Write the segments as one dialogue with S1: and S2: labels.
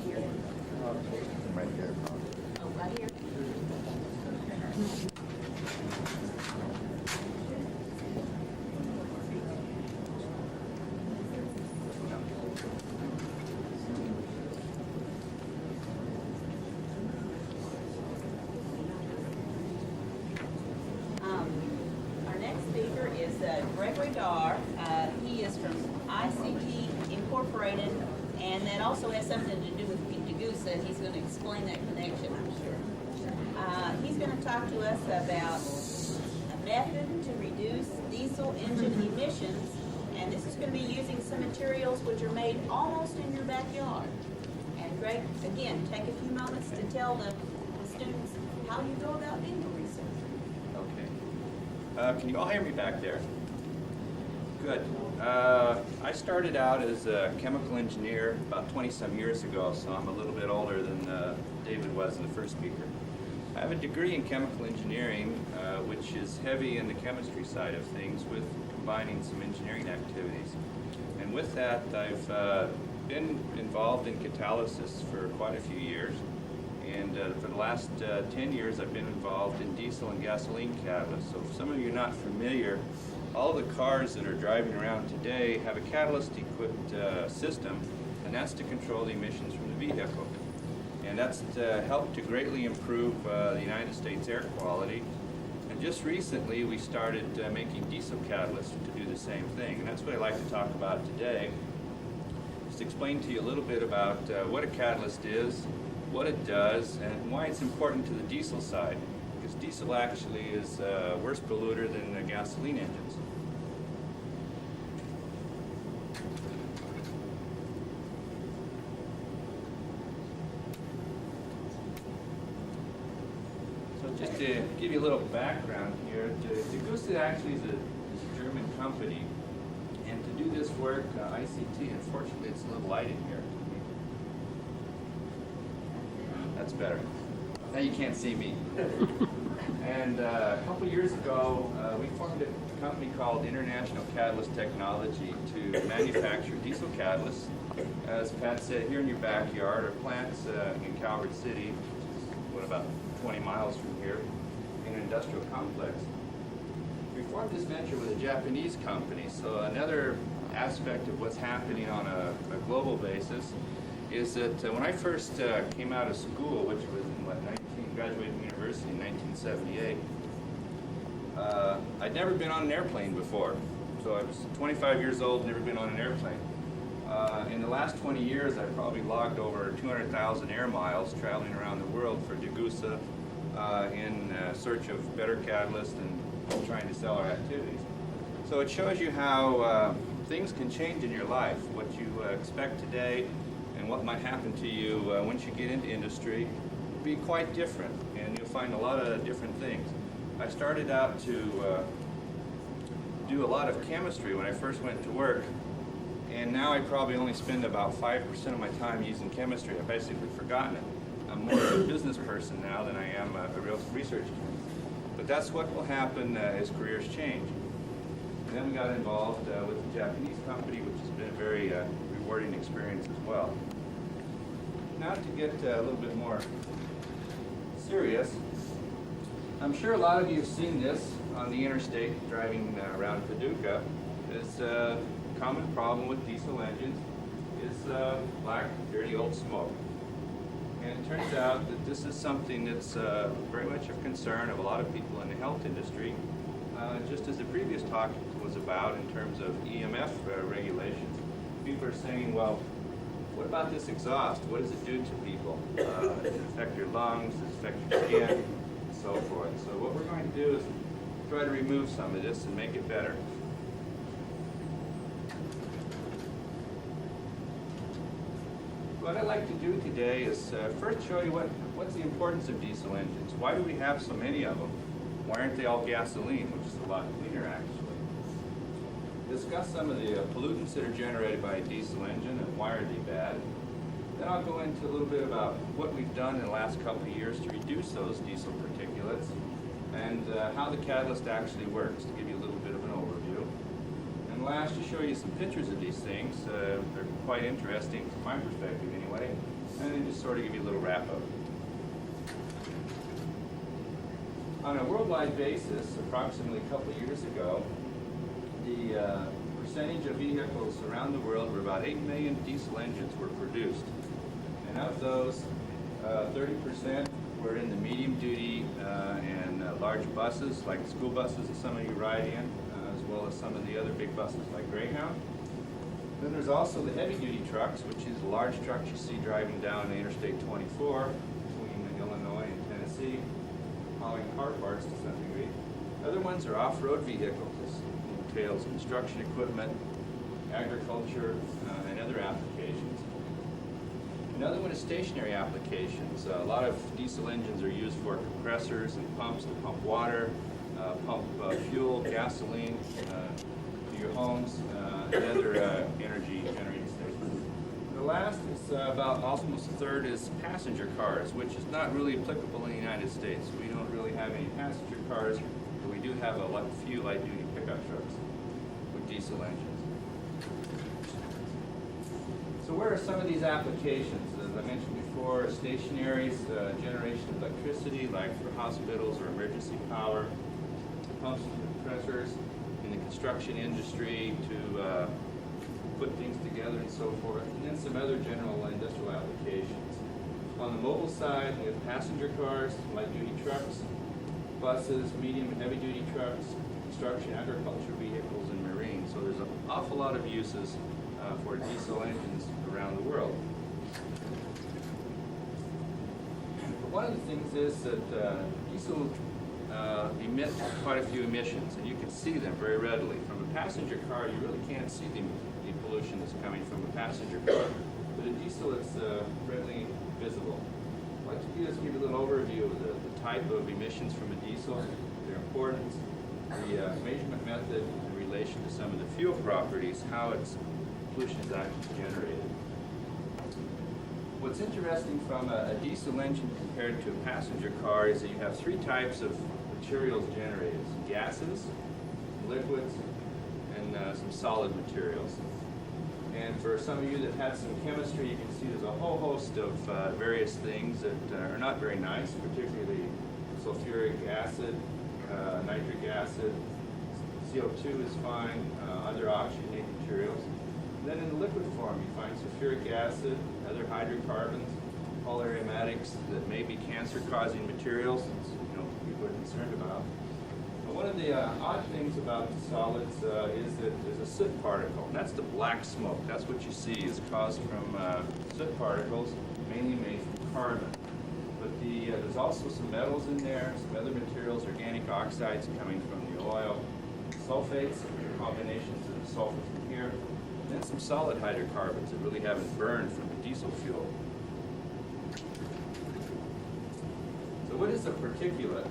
S1: here?
S2: Right here.
S1: Oh, right here? Our next speaker is Garr. He is from ICT Incorporated, and that also has something to do with Degussa, and he's going to explain that connection, I'm sure. He's going to talk to us about a method to reduce diesel engine emissions, and this is going to be using some materials which are made almost in your backyard. And Greg, again, take a few moments to tell the students how you go about doing the research.
S3: Okay. Can you all hear me back there? Good. I started out as a chemical engineer about 20-some years ago, so I'm a little bit older than David was in the first speaker. I have a degree in chemical engineering, which is heavy in the chemistry side of things with combining some engineering activities. And with that, I've been involved in catalysis for quite a few years. And for the last 10 years, I've been involved in diesel and gasoline catalysts. So if some of you are not familiar, all the cars that are driving around today have a catalyst-equipped system, and that's to control the emissions from the vehicle. And that's helped to greatly improve the United States air quality. And just recently, we started making diesel catalysts to do the same thing. And that's what I'd like to talk about today, is to explain to you a little bit about what a catalyst is, what it does, and why it's important to the diesel side. Because diesel actually is a worse polluter than gasoline engines. So just to give you a little background here, Degussa actually is a German company. And to do this work, ICT, unfortunately it's a little light in here. That's better. Now you can't see me. And a couple years ago, we formed a company called International Catalyst Technology to manufacture diesel catalysts. As Pat said, here in your backyard, our plant's in Calvert City, what, about 20 miles from here, in an industrial complex. We formed this venture with a Japanese company, so another aspect of what's happening on a global basis is that when I first came out of school, which was in graduated from university in 1978, I'd never been on an airplane before. So I was 25 years old, never been on an airplane. In the last 20 years, I've probably logged over 200,000 air miles traveling around the world for Degussa in search of better catalysts and trying to sell our activities. So it shows you how things can change in your life. What you expect today and what might happen to you once you get into industry will be quite different, and you'll find a lot of different things. I started out to do a lot of chemistry when I first went to work, and now I probably only spend about 5% of my time using chemistry. I've basically forgotten it. I'm more of a business person now than I am a real researcher. But that's what will happen as careers change. And then we got involved with the Japanese company, which has been a very rewarding experience as well. Now to get a little bit more serious, I'm sure a lot of you have seen this on the interstate driving around Paducah. This common problem with diesel engines is black, dirty old smoke. And it turns out that this is something that's very much of concern of a lot of people in the health industry, just as the previous talk was about in terms of EMF regulations. People are saying, well, what about this exhaust? What does it do to people? Does it affect your lungs? Does it affect your skin? And so forth. So what we're going to do is try to remove some of this and make it better. What I'd like to do today is first show you what's the importance of diesel engines. Why do we have so many of them? Why aren't they all gasoline, which is a lot cleaner actually? Discuss some of the pollutants that are generated by a diesel engine and why are they bad. Then I'll go into a little bit about what we've done in the last couple of years to reduce those diesel particulates and how the catalyst actually works, to give you a little bit of an overview. And last, to show you some pictures of these things. They're quite interesting from my perspective anyway. and then just sort of give you a little wrap up. On a worldwide basis, approximately a couple of years ago, the percentage of vehicles around the world were about 8 million diesel engines were produced. And of those, 30% were in the medium duty and large buses, like school buses that some of you ride in, as well as some of the other big buses like Greyhound. Then there's also the heavy duty trucks, which is the large trucks you see driving down Interstate 24 between Illinois and Tennessee, hauling car parts to some degree. Other ones are off-road vehicles. This entails construction equipment, agriculture, and other applications. Another one is stationary applications. A lot of diesel engines are used for compressors and pumps to pump water, pump fuel, gasoline to your homes, and other energy generating stations. The last is about almost a third is passenger cars, which is not really applicable in the United States. We don't really have any passenger cars, but we do have a few light-duty pickup trucks with diesel engines. So where are some of these applications? As I mentioned before, stationaries, generation of electricity, like for hospitals or emergency power, pumps and compressors, in the construction industry to put things together and so forth, and then some other general industrial applications. On the mobile side, we have passenger cars, light-duty trucks, buses, medium and heavy-duty trucks, construction, agriculture vehicles, and marine. So there's an awful lot of uses for diesel engines around the world. But one of the things is that diesel emit quite a few emissions, and you can see them very readily. From a passenger car, you really can't see the pollution that's coming from a passenger car, but a diesel is readily visible. I'd like to just give you a little overview of the type of emissions from a diesel, their importance, the measurement method in relation to some of the fuel properties, how its pollution is actually generated. What's interesting from a diesel engine compared to a passenger car is that you have three types of materials generated: some gases, liquids, and some solid materials. And for some of you that had some chemistry, you can see there's a whole host of various things that are not very nice, particularly sulfuric acid, nitric acid, CO2 is fine, other oxygenated materials. And then in the liquid form, you find sulfuric acid, other hydrocarbons, polyaromatics that may be cancer-causing materials, people are concerned about. But one of the odd things about the solids is that there's a soot particle, and that's the black smoke. That's what you see is caused from soot particles, mainly made from carbon. But there's also some metals in there, some other materials, organic oxides coming from the oil, sulfates, combinations of sulfur from here, and then some solid hydrocarbons that really haven't burned from the diesel fuel. So what is a particulate?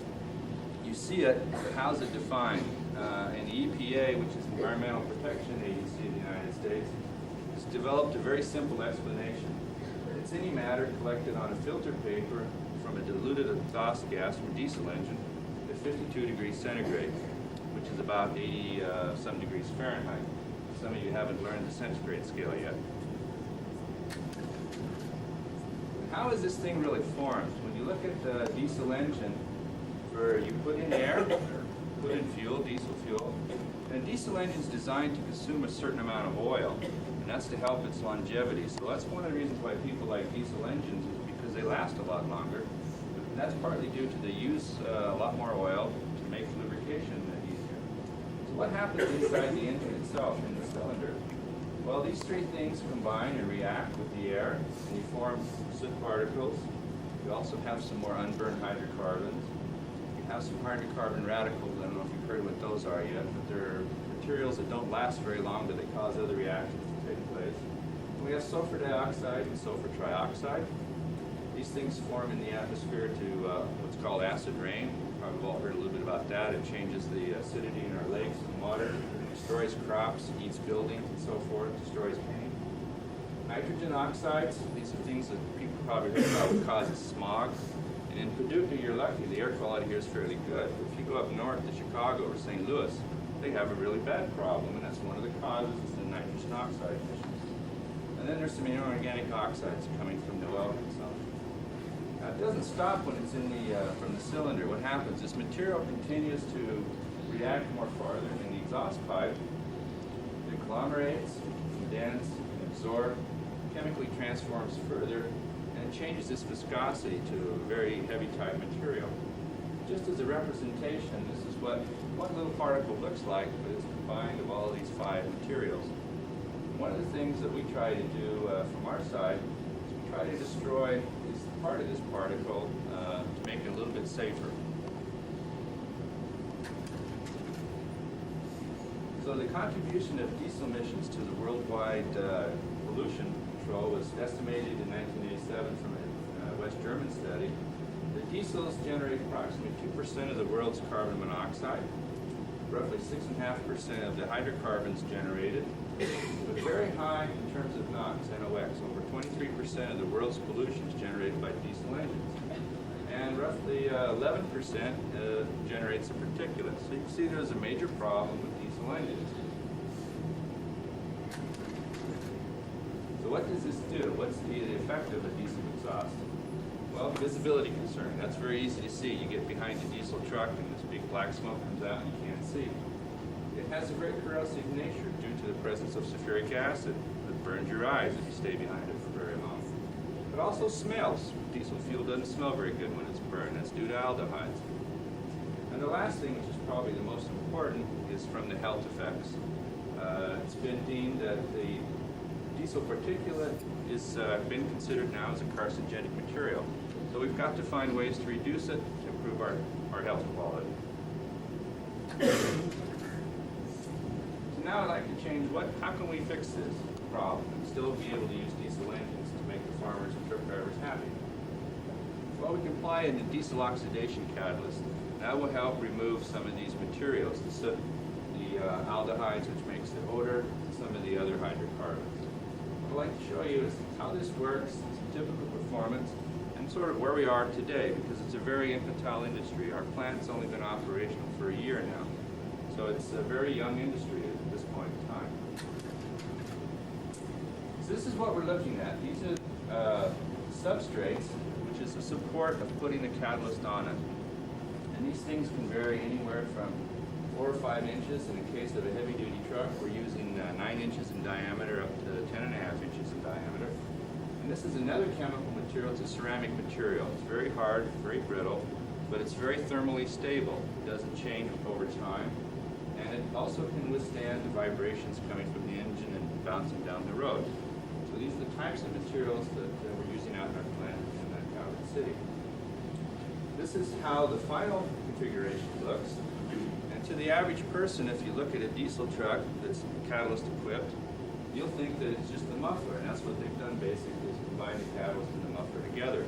S3: You see it, but how's it defined? And the EPA, which is the Environmental Protection Agency of the United States, has developed a very simple explanation. It's any matter collected on a filter paper from a diluted exhaust gas from a diesel engine at 52 degrees centigrade, which is about 80 some degrees Fahrenheit. Some of you haven't learned the centigrade scale yet. How is this thing really formed? When you look at the diesel engine, you put in air, or put in fuel, diesel fuel, and a diesel engine is designed to consume a certain amount of oil, and that's to help its longevity. So that's one of the reasons why people like diesel engines, is because they last a lot longer. And that's partly due to the use a lot more oil to make lubrication easier. So what happens inside the engine itself, in the cylinder? Well, these three things combine and react with the air, and you form soot particles. You also have some more unburned hydrocarbons. Have some hydrocarbon radicals. I don't know if you've heard what those are yet, but they're materials that don't last very long, but they cause other reactions to take place. And we have sulfur dioxide and sulfur trioxide. These things form in the atmosphere to what's called acid rain. You've probably all heard a little bit about that. It changes the acidity in our lakes and water, destroys crops, eats buildings and so forth, destroys paint. Nitrogen oxides, these are things that people probably heard about what causes smog. And in Paducah, you're lucky. The air quality here is fairly good. But if you go up north to Chicago or St. Louis, they have a really bad problem, and that's one of the causes is the nitrogen oxide emissions. And then there's some inorganic oxides coming from the oil consumption. Now, it doesn't stop when it's in from the cylinder. What happens, this material continues to react more farther in the exhaust pipe. It agglomerates, condenses, absorbs, chemically transforms further, and it changes its viscosity to a very heavy type material. Just as a representation, this is what one little particle looks like, but it's combined of all of these 5 materials. One of the things that we try to do from our side is we try to destroy this part of this particle to make it a little bit safer. So the contribution of diesel emissions to the worldwide pollution control was estimated in 1987 from a West German study. The diesels generate approximately 2% of the world's carbon monoxide, roughly 6.5% of the hydrocarbons generated, but very high in terms of NOx, NOx. Over 23% of the world's pollution is generated by diesel engines. And roughly 11% generates a particulate. So you can see there's a major problem with diesel engines. So what does this do? What's the effect of a diesel exhaust? Well, visibility concern. That's very easy to see. You get behind a diesel truck and this big black smoke comes out and you can't see. It has a very corrosive nature due to the presence of sulfuric acid that burns your eyes if you stay behind it for very long. It also smells. Diesel fuel doesn't smell very good when it's burned. That's due to aldehydes. And the last thing, which is probably the most important, is from the health effects. It's been deemed that the diesel particulate is been considered now as a carcinogenic material. So we've got to find ways to reduce it to improve our health quality. So now I'd like to change how can we fix this problem and still be able to use diesel engines to make the farmers and truck drivers happy? Well, we can apply a diesel oxidation catalyst. That will help remove some of these materials, the soot, the aldehydes, which makes the odor, and some of the other hydrocarbons. What I'd like to show you is how this works, some typical performance, and sort of where we are today, because it's a very infantile industry. Our plant's only been operational for a year now. So it's a very young industry at this point in time. So this is what we're looking at. These are substrates, which is the support of putting the catalyst on it. And these things can vary anywhere from 4 or 5 inches. In the case of a heavy-duty truck, we're using 9 inches in diameter up to 10.5 inches in diameter. And this is another chemical material. It's a ceramic material. It's very hard, very brittle, but it's very thermally stable. It doesn't change over time. And it also can withstand the vibrations coming from the engine and bouncing down the road. So these are the types of materials that we're using out in our plant in Acad City. This is how the final configuration looks. And to the average person, if you look at a diesel truck that's catalyst equipped, you'll think that it's just the muffler, and that's what they've done basically, is combine the catalyst and the muffler together.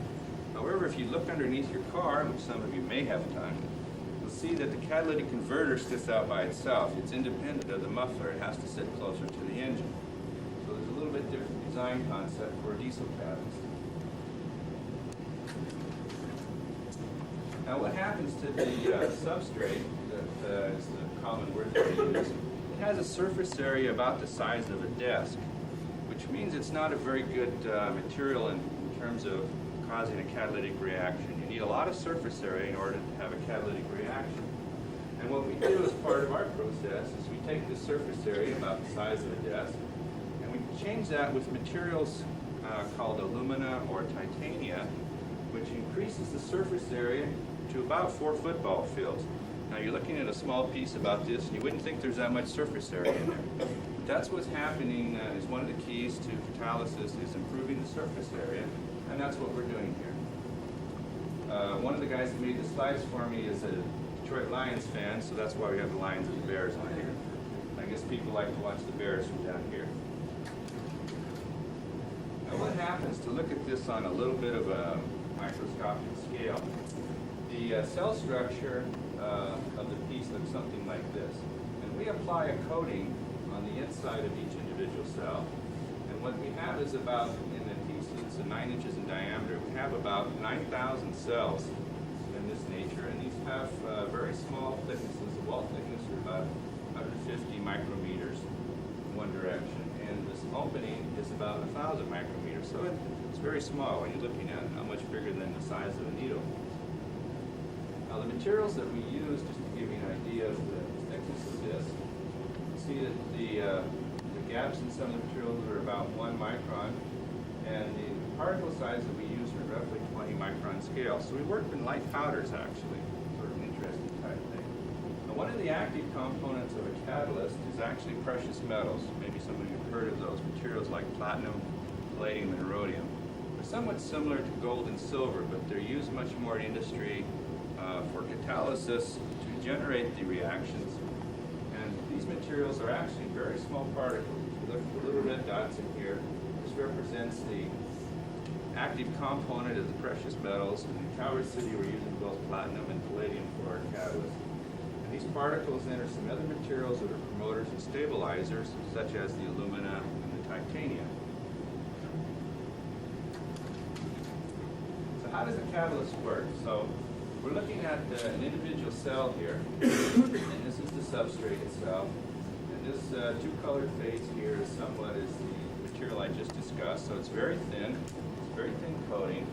S3: However, if you look underneath your car, which some of you may have done, you'll see that the catalytic converter sits out by itself. It's independent of the muffler. It has to sit closer to the engine. So there's a little bit different design concept for a diesel catalyst. Now what happens to the substrate, that is the common word that we use, it has a surface area about the size of a desk, which means it's not a very good material in terms of causing a catalytic reaction. You need a lot of surface area in order to have a catalytic reaction. And what we do as part of our process is we take the surface area about the size of a desk, and we change that with materials called alumina or titania, which increases the surface area to about 4 football fields. Now you're looking at a small piece about this, and you wouldn't think there's that much surface area in there. But that's what's happening, is one of the keys to catalysis is improving the surface area, and that's what we're doing here. One of the guys that made the slides for me is a Detroit Lions fan, so that's why we have the Lions and the Bears on here. I guess people like to watch the Bears from down here. Now what happens, to look at this on a little bit of a microscopic scale, the cell structure of the piece looks something like this. And we apply a coating on the inside of each individual cell. And what we have is about, in the piece that's 9 inches in diameter, we have about 9,000 cells in this nature. And these have very small thicknesses. The wall thickness are about 150 micrometers in one direction. and this opening is about 1,000 micrometers. So it's very small when you're looking at it, not much bigger than the size of a needle. Now the materials that we use, just to give you an idea of the thickness of this, you see that the gaps in some of the materials are about 1 micron, and the particle size that we use are roughly 20 micron scale. So we work in light powders actually, sort of an interesting type thing. Now one of the active components of a catalyst is actually precious metals. Maybe some of you have heard of those materials like platinum, palladium, and rhodium. They're somewhat similar to gold and silver, but they're used much more in industry for catalysis to generate the reactions. And these materials are actually very small particles. If you look at the little red dots in here, this represents the active component of the precious metals. And in Calvert City, we're using both platinum and palladium for our catalyst. And these particles enter some other materials that are promoters and stabilizers, such as the alumina and the titanium. So how does a catalyst work? So we're looking at an individual cell here, and this is the substrate itself. And this two-colored phase here is somewhat as the material I just discussed. So it's very thin coating.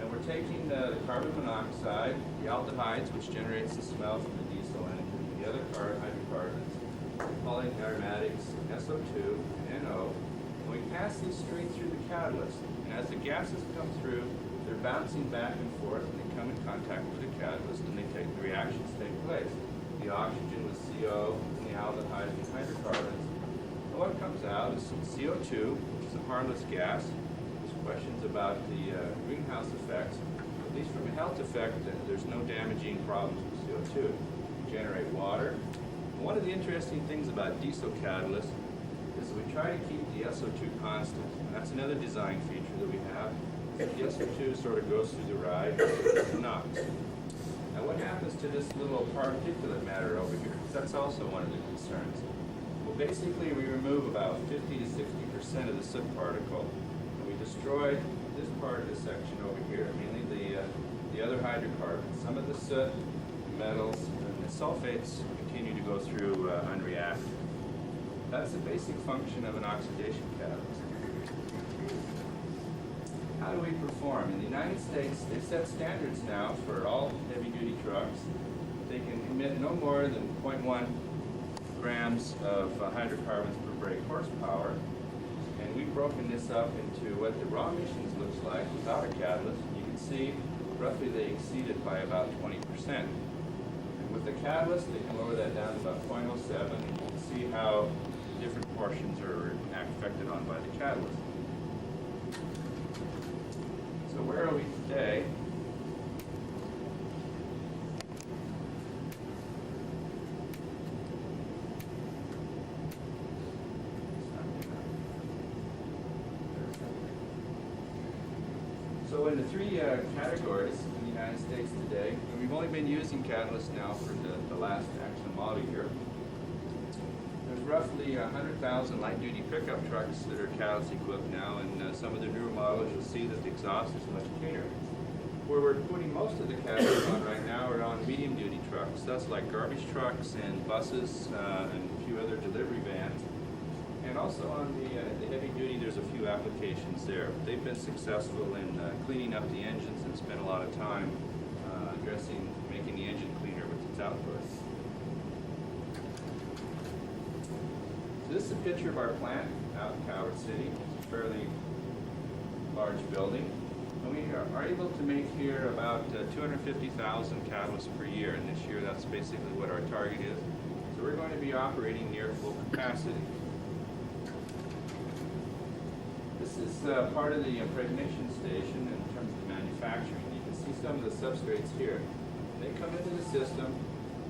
S3: And we're taking the carbon monoxide, the aldehydes, which generates the smell from the diesel engine, the other hydrocarbons, polyaromatics, SO2, and NO, and we pass these straight through the catalyst. And as the gases come through, they're bouncing back and forth, and they come in contact with the catalyst, and the reactions take place. The oxygen with CO, and the aldehydes and hydrocarbons. And what comes out is some CO2, which is a harmless gas. There's questions about the greenhouse effects. At least from a health effect, there's no damaging problems with CO2. We generate water. And one of the interesting things about diesel catalysts is that we try to keep the SO2 constant. And that's another design feature that we have. The SO2 sort of goes through the ride and knocks. Now what happens to this little particulate matter over here? That's also one of the concerns. Well, basically we remove about 50 to 60% of the soot particle, and we destroy this part of the section over here, mainly the other hydrocarbons. Some of the soot, the metals, and the sulfates continue to go through unreacted. That's the basic function of an oxidation catalyst. How do we perform? In the United States, they've set standards now for all heavy-duty trucks. They can emit no more than 0.1 grams of hydrocarbons per brake horsepower. And we've broken this up into what the raw emissions looks like without a catalyst. You can see roughly they exceeded by about 20%. And with the catalyst, they can lower that down to about 0.07, and you can see how different portions are affected on by the catalyst. So where are we today? So in the three categories in the United States today, and we've only been using catalysts now for the last actual model year. There's roughly 100,000 light-duty pickup trucks that are catalyst equipped now, and some of the newer models you'll see that the exhaust is much cleaner. Where we're putting most of the catalysts on right now are on medium-duty trucks. That's like garbage trucks and buses and a few other delivery vans. And also on the heavy-duty, there's a few applications there. They've been successful in cleaning up the engines and spent a lot of time making the engine cleaner with its output. So this is a picture of our plant out in Calvert City. It's a fairly large building. And we are able to make here about 250,000 catalysts per year. And this year, that's basically what our target is. So we're going to be operating near full capacity. This is part of the impregnation station in terms of the manufacturing. You can see some of the substrates here. They come into the system,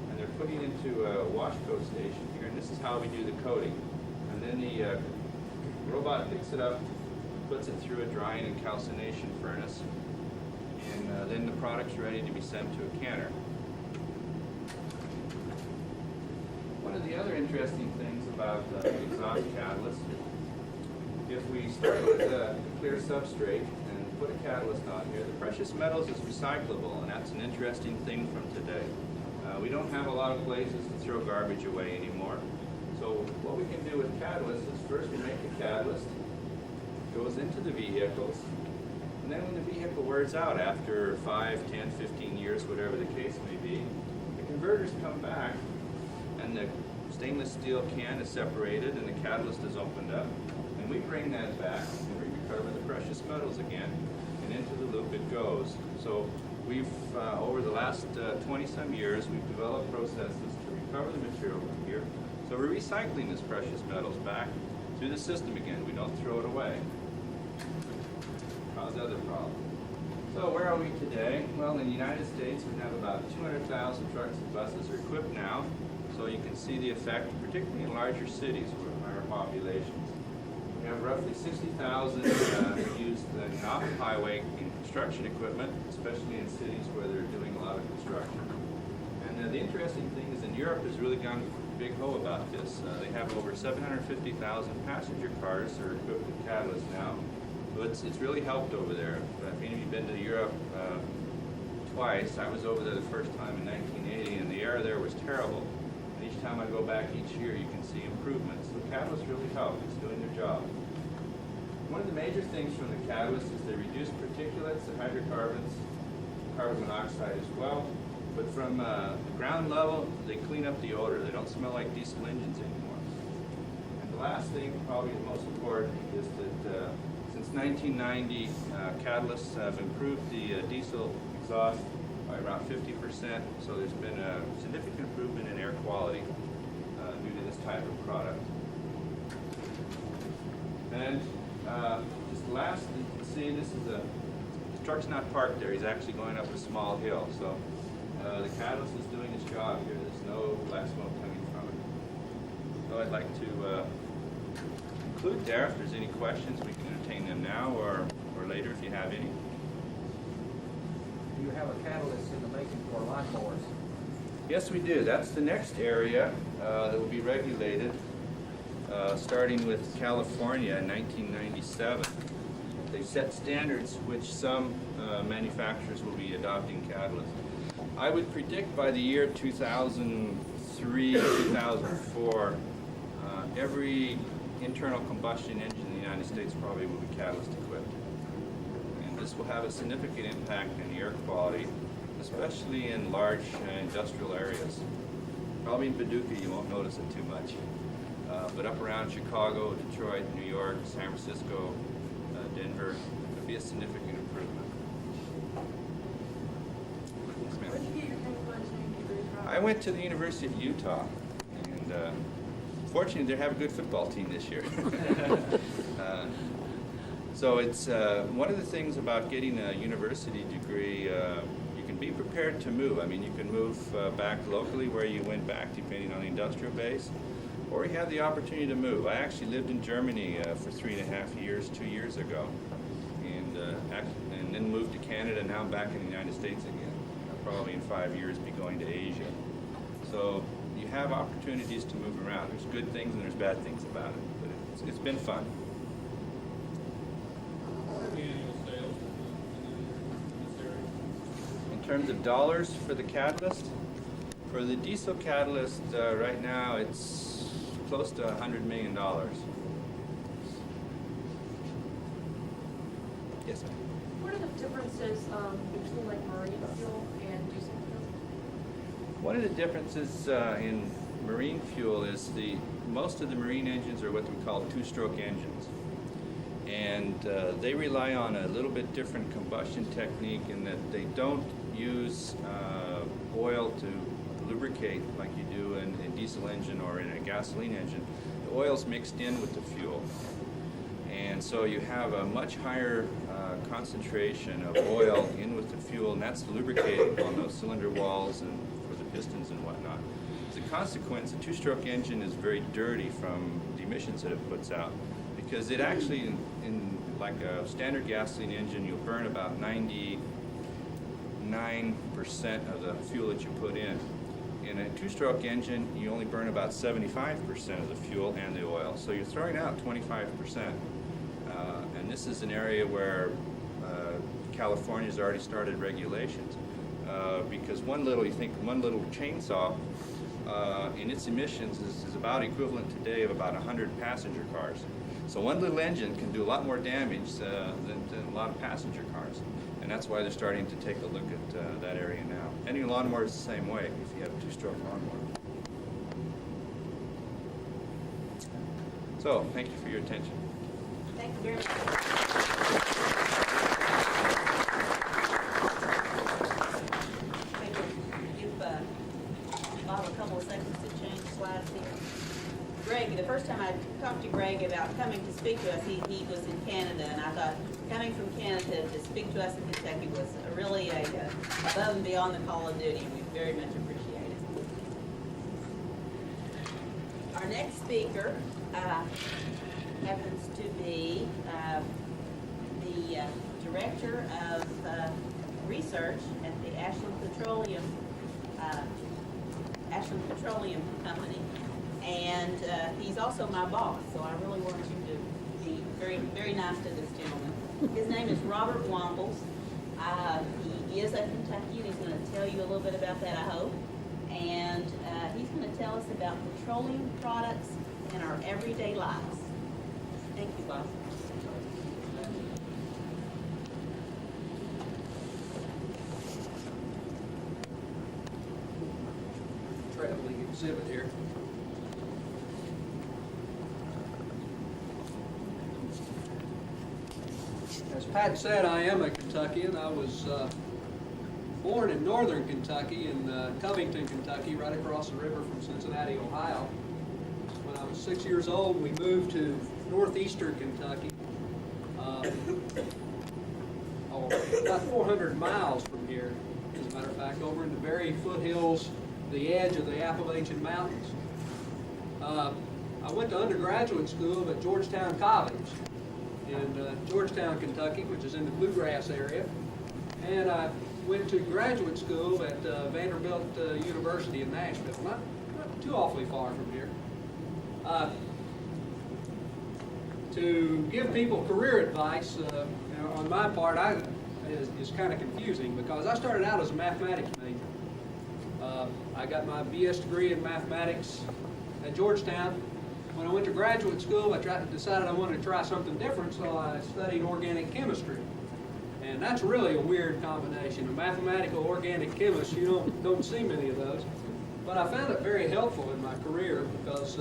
S3: and they're putting into a wash coat station here, and this is how we do the coating. And then the robot picks it up, puts it through a drying and calcination furnace, and then the product's ready to be sent to a canner. One of the other interesting things about exhaust catalyst, if we start with a clear substrate and put a catalyst on here, the precious metals is recyclable, and that's an interesting thing from today. We don't have a lot of places to throw garbage away anymore. So what we can do with catalyst is first we make the catalyst, goes into the vehicles, and then when the vehicle wears out after 5, 10, 15 years, whatever the case may be, the converters come back and the stainless steel can is separated and the catalyst is opened up, and we bring that back and we recover the precious metals again, and into the loop it goes. So we've, over the last 20-some years, we've developed processes to recover the material from here. So we're recycling this precious metals back through the system again. We don't throw it away. Cause other problems. So where are we today? Well, in the United States, we have about 200,000 trucks and buses are equipped now. So you can see the effect, particularly in larger cities with higher populations. We have roughly 60,000 used in off-highway construction equipment, especially in cities where they're doing a lot of construction. And the interesting thing is in Europe has really gone big ho about this. They have over 750,000 passenger cars that are equipped with catalysts now. So it's really helped over there. If any of you have been to Europe twice, I was over there the first time in 1980, and the air there was terrible. And each time I go back each year, you can see improvements. So catalysts really help. It's doing their job. One of the major things from the catalyst is they reduce particulates, the hydrocarbons, carbon monoxide as well. But from the ground level, they clean up the odor. They don't smell like diesel engines anymore. And the last thing, probably the most important, is that since 1990, catalysts have improved the diesel exhaust by around 50%. So there's been a significant improvement in air quality due to this type of product. And just last, you can see this is the truck's not parked there. He's actually going up a small hill. So the catalyst is doing its job here. There's no black smoke coming from it. So I'd like to conclude there. If there's any questions, we can entertain them now or later if you have any.
S4: Do you have a catalyst in the making for lawnmowers?
S3: Yes, we do. That's the next area that will be regulated, starting with California in 1997. They set standards which some manufacturers will be adopting catalysts. I would predict by the year 2003, 2004, every internal combustion engine in the United States probably will be catalyst equipped. And this will have a significant impact in the air quality, especially in large industrial areas. Probably in Paducah you won't notice it too much. But up around Chicago, Detroit, New York, San Francisco, Denver, it'll be a significant improvement. Yes, ma'am.
S5: Where did you get your chemical engineering degree from?
S3: I went to the University of Utah, and fortunately they have a good football team this year. So it's one of the things about getting a university degree, you can be prepared to move. I mean, you can move back locally where you went back depending on the industrial base, or you have the opportunity to move. I actually lived in Germany for 3.5 years, 2 years ago, and then moved to Canada, and now I'm back in the United States again. I'll probably in 5 years be going to Asia. So you have opportunities to move around. There's good things and there's bad things about it, but it's been fun. In terms of dollars for the catalyst, for the diesel catalyst, right now it's close to $100 million. Yes, ma'am.
S5: What are the differences between like marine fuel and diesel fuel?
S3: One of the differences in marine fuel is most of the marine engines are what we call two-stroke engines. And they rely on a little bit different combustion technique in that they don't use oil to lubricate like you do in a diesel engine or in a gasoline engine. The oil's mixed in with the fuel. And so you have a much higher concentration of oil in with the fuel, and that's lubricating on those cylinder walls and for the pistons and whatnot. As a consequence, a two-stroke engine is very dirty from the emissions that it puts out, because it actually, in like a standard gasoline engine, you'll burn about 99% of the fuel that you put in. In a two-stroke engine, you only burn about 75% of the fuel and the oil, so you're throwing out 25%. And this is an area where California's already started regulations, because one little chainsaw in its emissions is about equivalent today of about 100 passenger cars. So one little engine can do a lot more damage than a lot of passenger cars. And that's why they're starting to take a look at that area now. Any lawnmower is the same way if you have a two-stroke lawnmower. So, thank you for your attention.
S1: Thank you very much. Give Bob a couple of seconds to change slides here. Greg, the first time I talked to Greg about coming to speak to us, he was in Canada, and I thought coming from Canada to speak to us in Kentucky was really above and beyond the call of duty. We very much appreciate it. Our next speaker happens to be the Director of Research at the Ashland Petroleum Company, and he's also my boss, so I really want you to be very, very nice to this gentleman. His name is Robert Wombles. He is a Kentuckian. He's going to tell you a little bit about that, I hope. And he's going to tell us about petroleum products in our everyday lives. Thank you, Bob.
S6: Traveling exhibit here. As Pat said, I am a Kentuckian. I was born in northern Kentucky, in Covington, Kentucky, right across the river from Cincinnati, Ohio. When I was 6 years old, we moved to northeastern Kentucky, about 400 miles from here, as a matter of fact, over in the very foothills, the edge of the Appalachian Mountains. I went to undergraduate school at Georgetown College in Georgetown, Kentucky, which is in the Bluegrass area, and I went to graduate school at Vanderbilt University in Nashville, not too awfully far from here. To give people career advice, on my part, is kind of confusing because I started out as a mathematics major. I got my BS degree in mathematics at Georgetown. When I went to graduate school, I decided I wanted to try something different, so I studied organic chemistry. And that's really a weird combination. A mathematical organic chemist, you don't see many of those. But I found it very helpful in my career because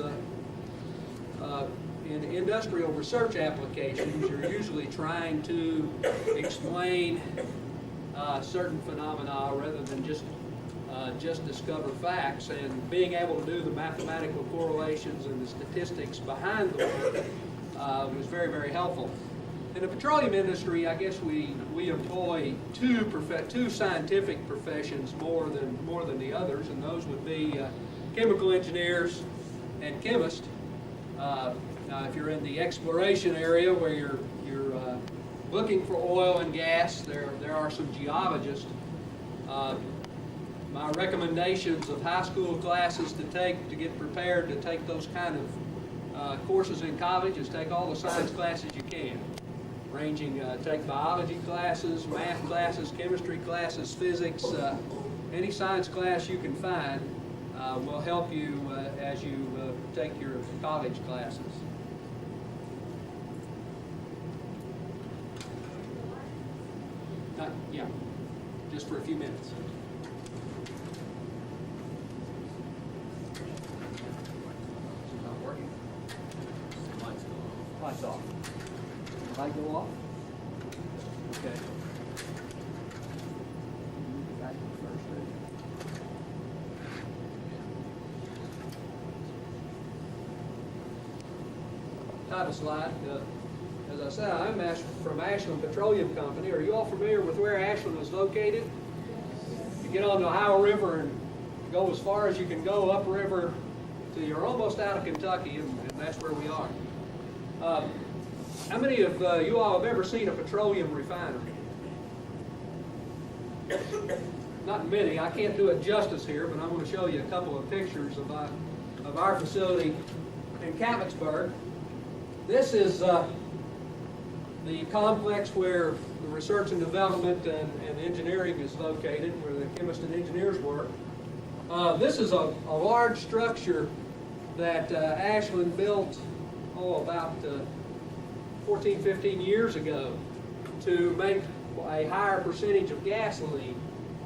S6: in industrial research applications, you're usually trying to explain certain phenomena rather than just discover facts, and being able to do the mathematical correlations and the statistics behind the work was very, very helpful. In the petroleum industry, I guess we employ two scientific professions more than the others, and those would be chemical engineers and chemists. Now, if you're in the exploration area where you're looking for oil and gas, there are some geologists. My recommendations of high school classes to get prepared to take those kind of courses in college is take all the science classes you can, ranging take biology classes, math classes, chemistry classes, physics, any science class you can find will help you as you take your college classes. Yeah, just for a few minutes. Not working. Lights off. Light go off? Okay. Back to the first page. Title slide. As I said, I'm from Ashland Petroleum Company. Are you all familiar with where Ashland is located? You get on the Ohio River and go as far as you can go upriver till you're almost out of Kentucky, and that's where we are. How many of you all have ever seen a petroleum refinery? Not many. I can't do it justice here, but I'm going to show you a couple of pictures of our facility in Capitsburg. This is the complex where the research and development and engineering is located, where the chemists and engineers work. This is a large structure that Ashland built, about 14, 15 years ago to make a higher percentage of gasoline.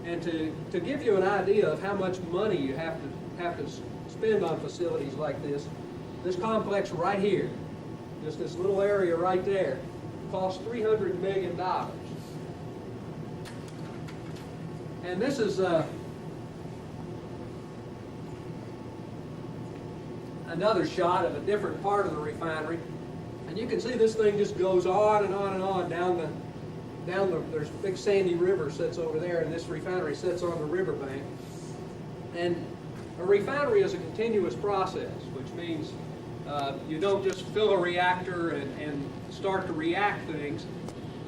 S6: And to give you an idea of how much money you have to spend on facilities like this complex right here, just this little area right there, costs $300 million. And this is another shot of a different part of the refinery. And you can see this thing just goes on and on and on down the, there's a big sandy river sits over there, and this refinery sits on the riverbank. And a refinery is a continuous process, which means you don't just fill a reactor and start to react things.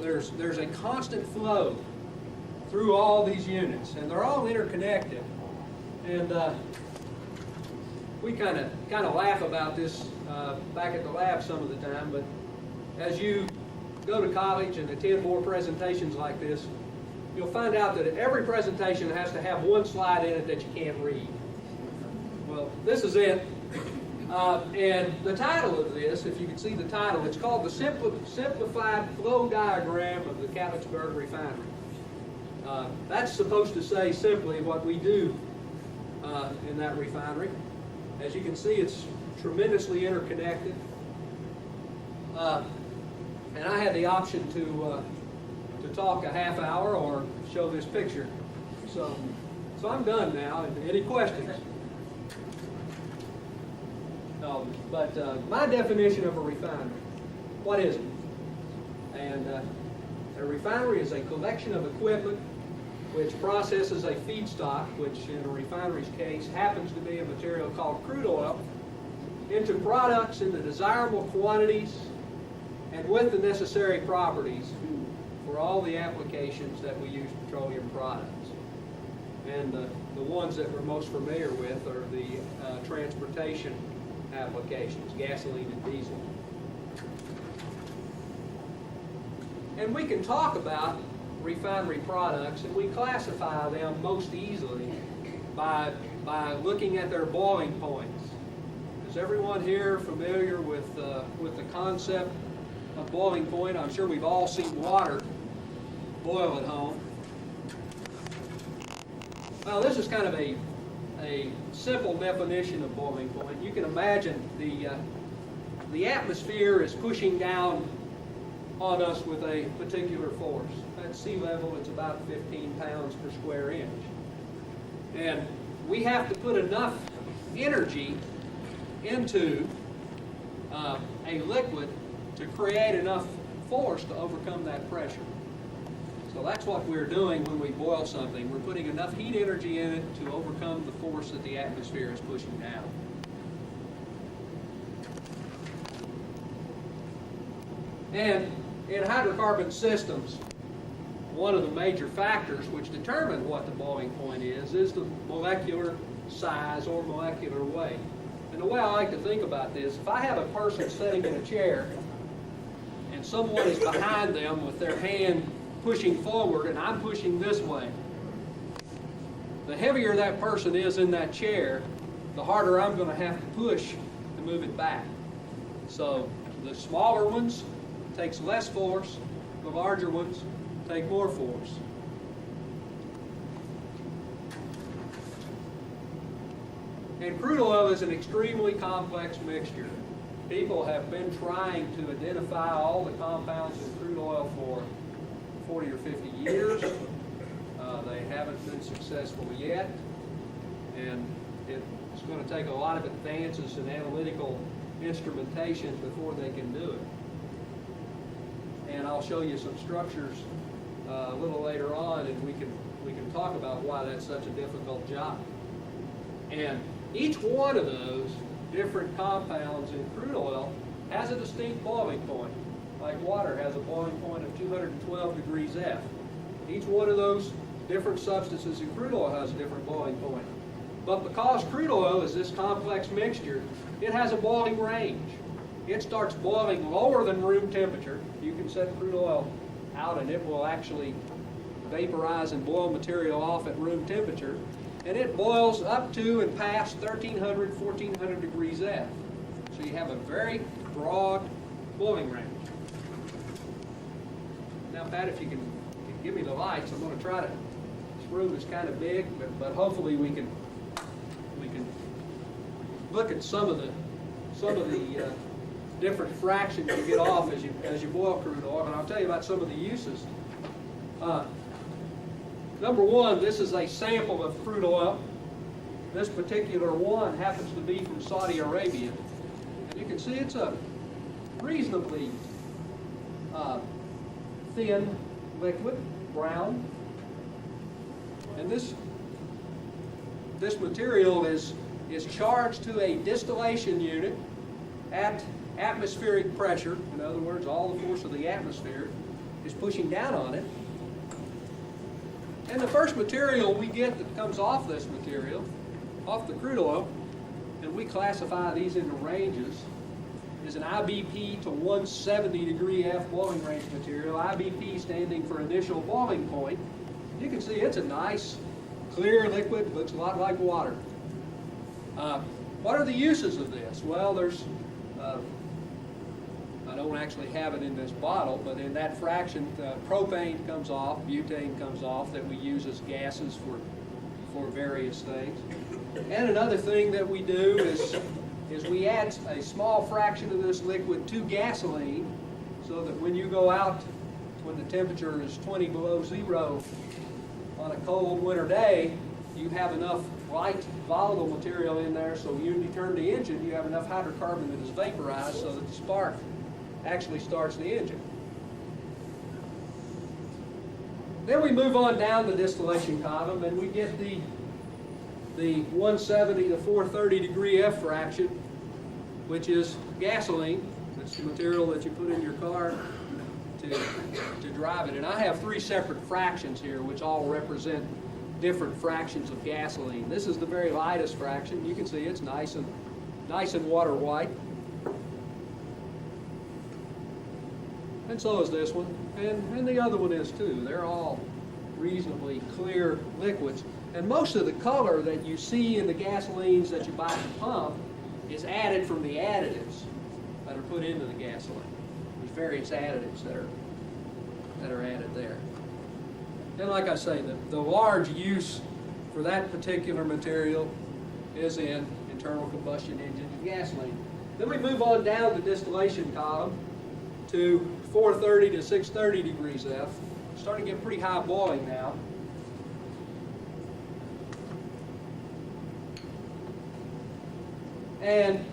S6: There's a constant flow through all these units, and they're all interconnected. And we kind of laugh about this back at the lab some of the time, but as you go to college and attend more presentations like this, you'll find out that every presentation has to have one slide in it that you can't read. Well, this is it. And the title of this, if you can see the title, it's called the Simplified Flow Diagram of the Catlettsburg Refinery. That's supposed to say simply what we do in that refinery. As you can see, it's tremendously interconnected. And I had the option to talk a half hour or show this picture. So I'm done now. Any questions? But my definition of a refinery, what is it? And a refinery is a collection of equipment which processes a feedstock, which in a refinery's case happens to be a material called crude oil, into products in the desirable quantities and with the necessary properties for all the applications that we use petroleum products. And the ones that we're most familiar with are the transportation applications, gasoline and diesel. And we can talk about refinery products, and we classify them most easily by looking at their boiling points. Is everyone here familiar with the concept of boiling point? I'm sure we've all seen water boil at home. Well, this is kind of a simple definition of boiling point. You can imagine the atmosphere is pushing down on us with a particular force. At sea level, it's about 15 pounds per square inch. And we have to put enough energy into a liquid to create enough force to overcome that pressure. So that's what we're doing when we boil something. We're putting enough heat energy in it to overcome the force that the atmosphere is pushing down. And in hydrocarbon systems, one of the major factors which determine what the boiling point is the molecular size or molecular weight. And the way I like to think about this, if I have a person sitting in a chair and someone is behind them with their hand pushing forward and I'm pushing this way, the heavier that person is in that chair, the harder I'm going to have to push to move it back. So the smaller ones takes less force, the larger ones take more force. And crude oil is an extremely complex mixture. People have been trying to identify all the compounds in crude oil for 40 or 50 years. They haven't been successful yet. And it's going to take a lot of advances in analytical instrumentation before they can do it. And I'll show you some structures a little later on, and we can talk about why that's such a difficult job. And each one of those different compounds in crude oil has a distinct boiling point. Like water has a boiling point of 212 degrees F. Each one of those different substances in crude oil has a different boiling point. But because crude oil is this complex mixture, it has a boiling range. It starts boiling lower than room temperature. You can set crude oil out and it will actually vaporize and boil material off at room temperature. and it boils up to and past 1,300, 1,400 degrees F. So you have a very broad boiling range. Now, Pat, if you can give me the lights, I'm going to try to. This room is kind of big, but hopefully we can look at some of the different fractions you get off as you boil crude oil, and I'll tell you about some of the uses. Number one, this is a sample of crude oil. This particular one happens to be from Saudi Arabia, and you can see it's a reasonably thin liquid, brown, and this material is charged to a distillation unit at atmospheric pressure. In other words, all the force of the atmosphere is pushing down on it. And the first material we get that comes off this material, off the crude oil, and we classify these into ranges, is an IBP to 170 degree F boiling range material, IBP standing for initial boiling point. You can see it's a nice, clear liquid, looks a lot like water. What are the uses of this? Well, there's, I don't actually have it in this bottle, but in that fraction, propane comes off, butane comes off that we use as gases for various things. And another thing that we do is we add a small fraction of this liquid to gasoline, so that when you go out, when the temperature is 20 below zero on a cold winter day, you have enough light volatile material in there, so when you turn the engine, you have enough hydrocarbon that is vaporized so that the spark actually starts the engine. Then we move on down the distillation column, and we get the 170 to 430 degree F fraction, which is gasoline. It's the material that you put in your car to drive it. And I have three separate fractions here, which all represent different fractions of gasoline. This is the very lightest fraction. You can see it's nice and water white. And so is this one, and the other one is too. They're all reasonably clear liquids. And most of the color that you see in the gasolines that you buy at the pump is added from the additives that are put into the gasoline. There's various additives that are added there. And like I say, the large use for that particular material is in internal combustion engines and gasoline. Then we move on down the distillation column to 430 to 630 degrees F. Starting to get pretty high boiling now. And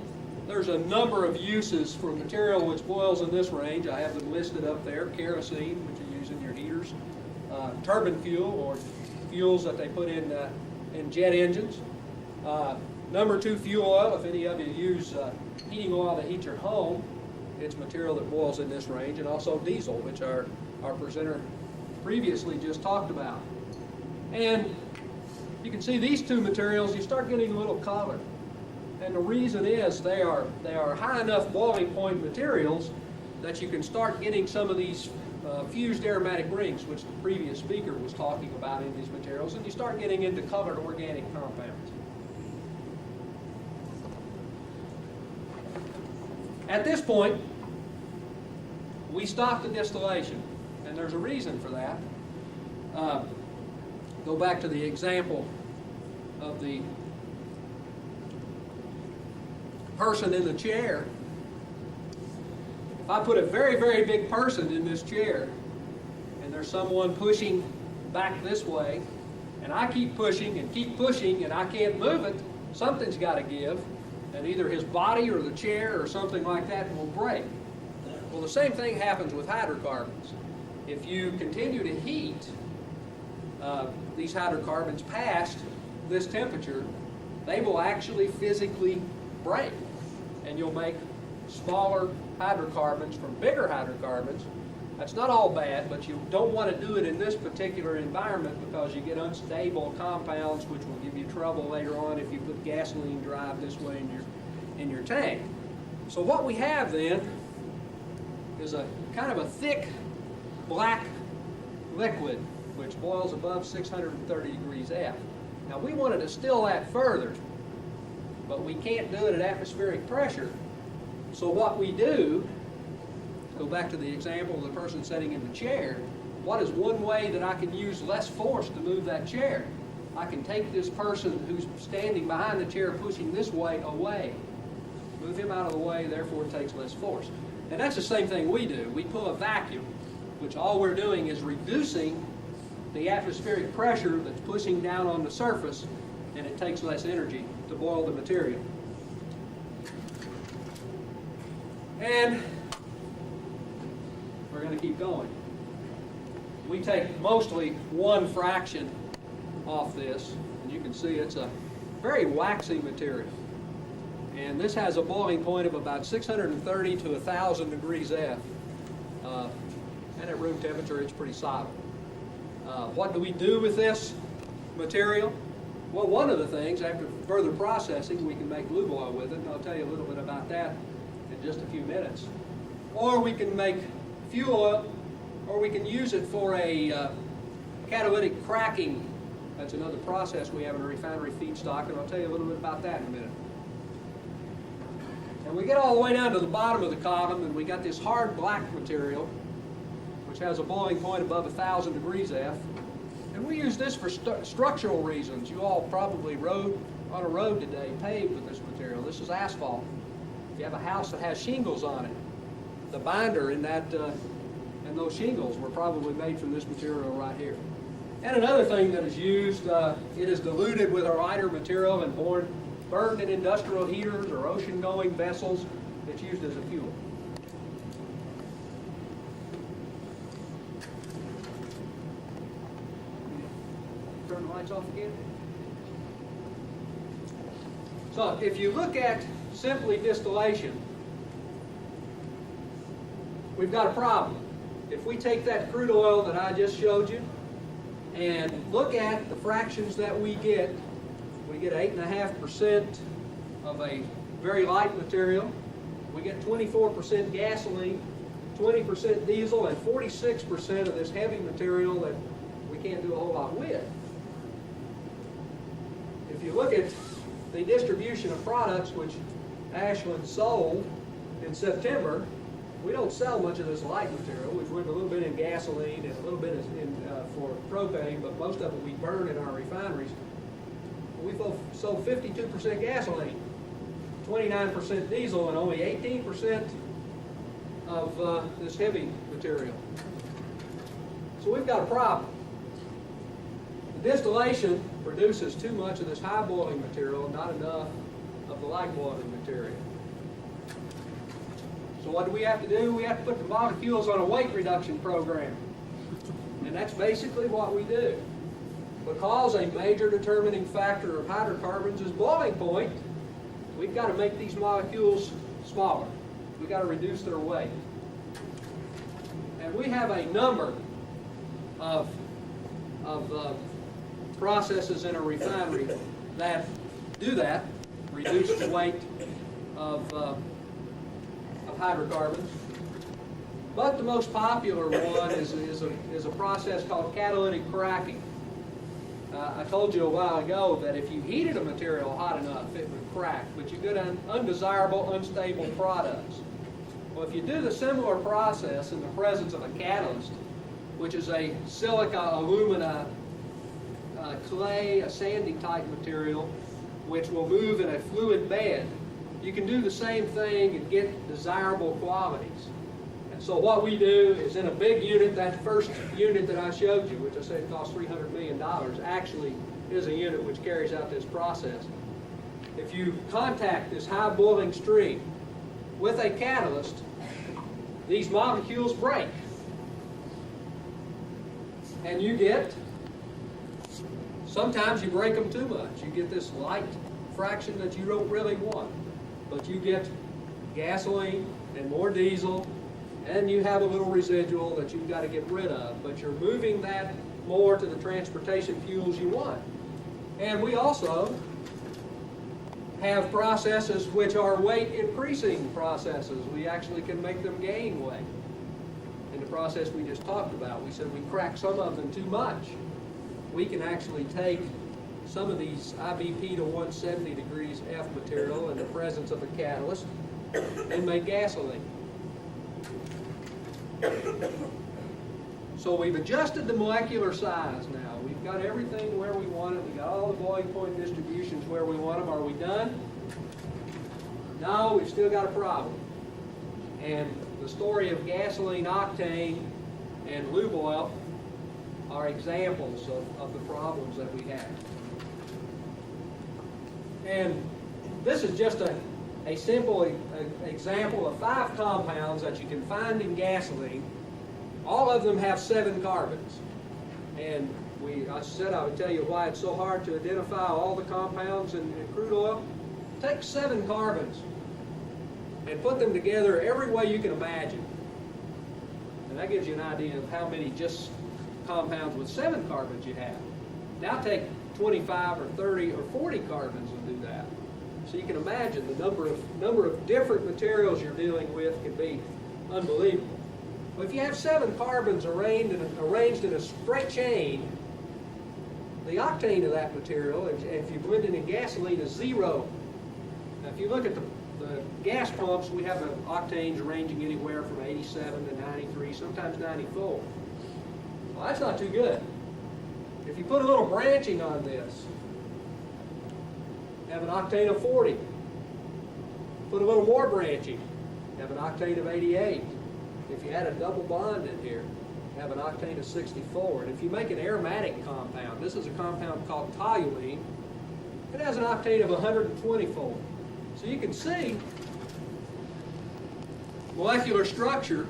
S6: there's a number of uses for material which boils in this range. I have them listed up there. Kerosene, which you use in your heaters. Turbine fuel, or fuels that they put in jet engines. Number two, fuel oil. If any of you use heating oil to heat your home, it's material that boils in this range. And also diesel, which our presenter previously just talked about. And you can see these two materials, you start getting a little color. And the reason is they are high enough boiling point materials that you can start getting some of these fused aromatic rings, which the previous speaker was talking about in these materials, and you start getting into colored organic compounds. At this point, we stop the distillation, and there's a reason for that. Go back to the example of the person in the chair. If I put a very, very big person in this chair, and there's someone pushing back this way, and I keep pushing, and I can't move it, something's got to give, and either his body or the chair or something like that will break. Well, the same thing happens with hydrocarbons. If you continue to heat these hydrocarbons past this temperature, they will actually physically break, and you'll make smaller hydrocarbons from bigger hydrocarbons. That's not all bad, but you don't want to do it in this particular environment because you get unstable compounds which will give you trouble later on if you put gasoline drive this way in your tank. So what we have then is a kind of a thick black liquid which boils above 630 degrees F. Now we want to distill that further, but we can't do it at atmospheric pressure. So what we do, go back to the example of the person sitting in the chair, what is one way that I can use less force to move that chair? I can take this person who's standing behind the chair pushing this way away. Move him out of the way, therefore it takes less force. And that's the same thing we do. We pull a vacuum, which all we're doing is reducing the atmospheric pressure that's pushing down on the surface, and it takes less energy to boil the material. And we're going to keep going. We take mostly one fraction off this, and you can see it's a very waxy material. And this has a boiling point of about 630 to 1,000 degrees F. And at room temperature, it's pretty solid. What do we do with this material? Well, one of the things, after further processing, we can make lube oil with it, and I'll tell you a little bit about that in just a few minutes. Or we can make fuel oil, or we can use it for a catalytic cracking. That's another process we have in a refinery feedstock, and I'll tell you a little bit about that in a minute. And we get all the way down to the bottom of the column, and we got this hard black material, which has a boiling point above 1,000 degrees F. And we use this for structural reasons. You all probably rode on a road today paved with this material. This is asphalt. If you have a house that has shingles on it, the binder in that and those shingles were probably made from this material right here. And another thing that is used, it is diluted with a lighter material and burned in industrial heaters or ocean-going vessels. It's used as a fuel. Turn the lights off again. So if you look at simply distillation, we've got a problem. If we take that crude oil that I just showed you and look at the fractions that we get 8.5% of a very light material. We get 24% gasoline, 20% diesel, and 46% of this heavy material that we can't do a whole lot with. If you look at the distribution of products which Ashland sold in September, we don't sell much of this light material. We've went a little bit in gasoline and a little bit for propane, but most of it we burn in our refineries. We sold 52% gasoline, 29% diesel, and only 18% of this heavy material. So we've got a problem. The distillation produces too much of this high boiling material, not enough of the light boiling material. So what do we have to do? We have to put the molecules on a weight reduction program. And that's basically what we do. Because a major determining factor of hydrocarbons is boiling point, we've got to make these molecules smaller. We've got to reduce their weight. And we have a number of processes in a refinery that do that, reduce the weight of hydrocarbons. But the most popular one is a process called catalytic cracking. I told you a while ago that if you heated a material hot enough, it would crack, but you get undesirable, unstable products. Well, if you do the similar process in the presence of a catalyst, which is a silica, alumina, clay, a sandy type material, which will move in a fluid bed, you can do the same thing and get desirable qualities. And so what we do is in a big unit, that first unit that I showed you, which I said cost $300 million, actually is a unit which carries out this process. If you contact this high boiling stream with a catalyst, these molecules break. And you get, sometimes you break them too much. You get this light fraction that you don't really want. But you get gasoline and more diesel, and you have a little residual that you've got to get rid of. But you're moving that more to the transportation fuels you want. And we also have processes which are weight increasing processes. We actually can make them gain weight. In the process we just talked about, we said we crack some of them too much. We can actually take some of these IBP to 170 degrees F material in the presence of a catalyst and make gasoline. So we've adjusted the molecular size now. We've got everything where we want it. We've got all the boiling point distributions where we want them. Are we done? No, we've still got a problem. And the story of gasoline octane and lube oil are examples of the problems that we have. And this is just a simple example of 5 compounds that you can find in gasoline. All of them have 7 carbons. And I said I would tell you why it's so hard to identify all the compounds in crude oil. Take 7 carbons and put them together every way you can imagine. And that gives you an idea of how many just compounds with 7 carbons you have. Now take 25 or 30 or 40 carbons and do that. So you can imagine the number of different materials you're dealing with can be unbelievable. Well, if you have 7 carbons arranged in a straight chain, the octane of that material, if you blend it in gasoline, is 0. Now, if you look at the gas pumps, we have octanes ranging anywhere from 87 to 93, sometimes 94. Well, that's not too good. If you put a little branching on this, have an octane of 40. Put a little more branching, have an octane of 88. If you add a double bond in here, have an octane of 64. And if you make an aromatic compound, this is a compound called toluene, it has an octane of 124. So you can see molecular structure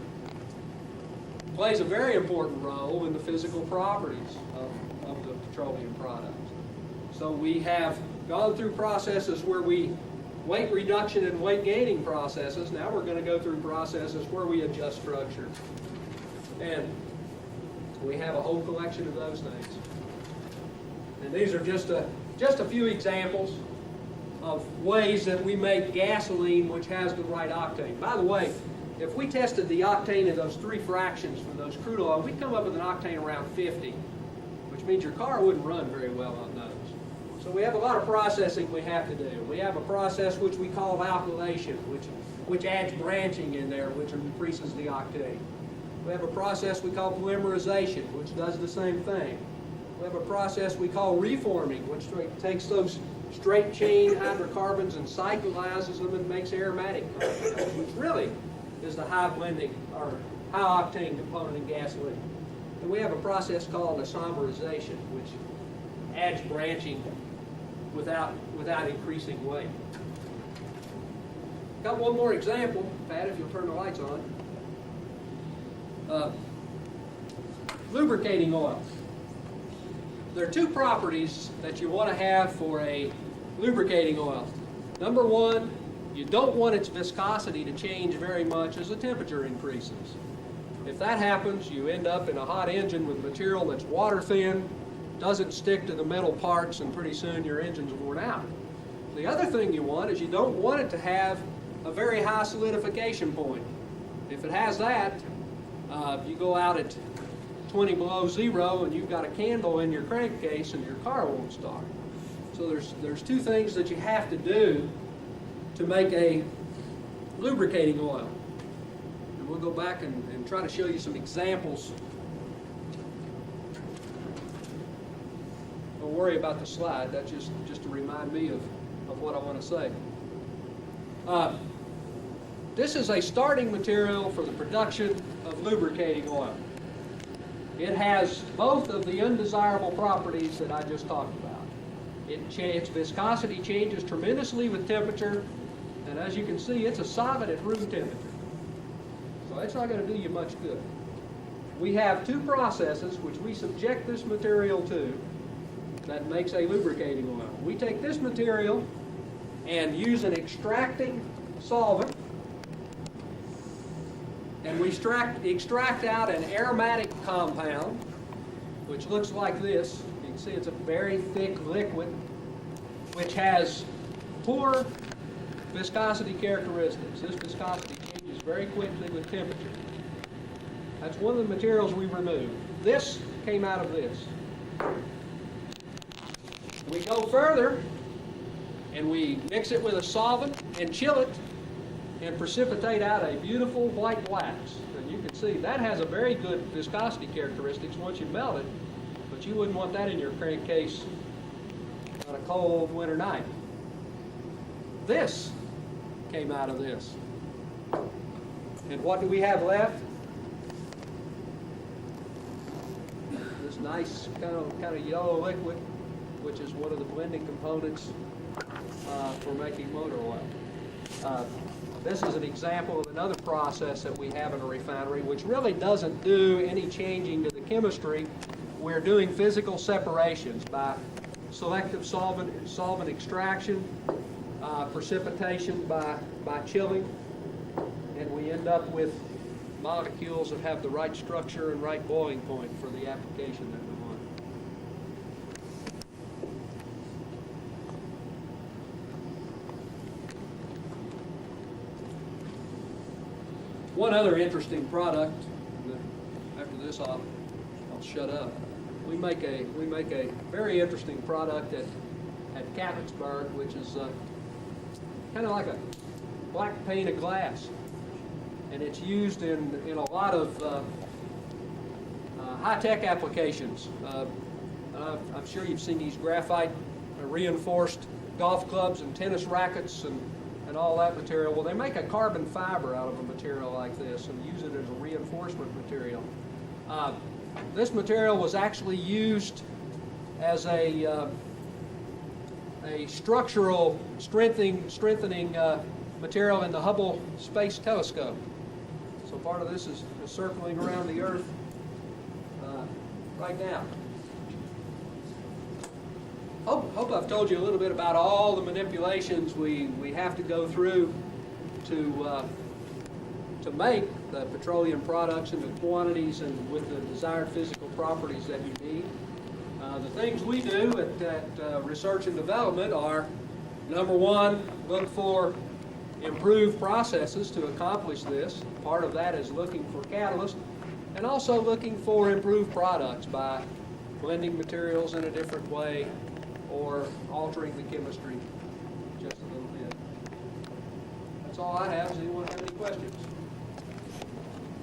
S6: plays a very important role in the physical properties of the petroleum products. So we have gone through processes where weight reduction and weight gaining processes. Now we're going to go through processes where we adjust structure. And we have a whole collection of those things. And these are just a few examples of ways that we make gasoline which has the right octane. By the way, if we tested the octane of those 3 fractions from those crude oil, we'd come up with an octane around 50, which means your car wouldn't run very well on those. So we have a lot of processing we have to do. We have a process which we call alkylation, which adds branching in there, which increases the octane. We have a process we call polymerization, which does the same thing. We have a process we call reforming, which takes those straight chain hydrocarbons and cyclizes them and makes aromatic compounds, which really is the high blending or high octane component in gasoline. And we have a process called isomerization, which adds branching without increasing weight. Got one more example, Pat, if you'll turn the lights on. Lubricating oil. There are 2 properties that you want to have for a lubricating oil. Number 1, you don't want its viscosity to change very much as the temperature increases. If that happens, you end up in a hot engine with material that's water thin, doesn't stick to the metal parts, and pretty soon your engine's worn out. The other thing you want is you don't want it to have a very high solidification point. If it has that, you go out at 20 below 0 and you've got a candle in your crankcase and your car won't start. So there's 2 things that you have to do to make a lubricating oil. And we'll go back and try to show you some examples. Don't worry about the slide, that's just to remind me of what I want to say. This is a starting material for the production of lubricating oil. It has both of the undesirable properties that I just talked about. Its viscosity changes tremendously with temperature, and as you can see, it's a solid at room temperature. So it's not going to do you much good. We have 2 processes which we subject this material to that makes a lubricating oil. We take this material and use an extracting solvent, and we extract out an aromatic compound, which looks like this. You can see it's a very thick liquid, which has poor viscosity characteristics. This viscosity changes very quickly with temperature. That's one of the materials we removed. This came out of this. We go further and we mix it with a solvent and chill it and precipitate out a beautiful white wax. And you can see that has a very good viscosity characteristics once you melt it, but you wouldn't want that in your crankcase on a cold winter night. This came out of this. And what do we have left? This nice kind of yellow liquid, which is one of the blending components for making motor oil. This is an example of another process that we have in a refinery, which really doesn't do any changing to the chemistry. We're doing physical separations by selective solvent extraction, precipitation by chilling, and we end up with molecules that have the right structure and right boiling point for the application that we want. One other interesting product, after this I'll shut up. We make a very interesting product at Capetsburg, which is kind of like a black pane of glass, and it's used in a lot of high-tech applications. I'm sure you've seen these graphite reinforced golf clubs and tennis rackets and all that material. Well, they make a carbon fiber out of a material like this and use it as a reinforcement material. This material was actually used as a structural strengthening material in the Hubble Space Telescope. So part of this is circling around the Earth right now. Hope I've told you a little bit about all the manipulations we have to go through to make the petroleum products in the quantities and with the desired physical properties that you need. The things we do at research and development are, number one, look for improved processes to accomplish this. Part of that is looking for catalysts, and also looking for improved products by blending materials in a different way or altering the chemistry just a little bit. That's all I have. Does anyone have any questions?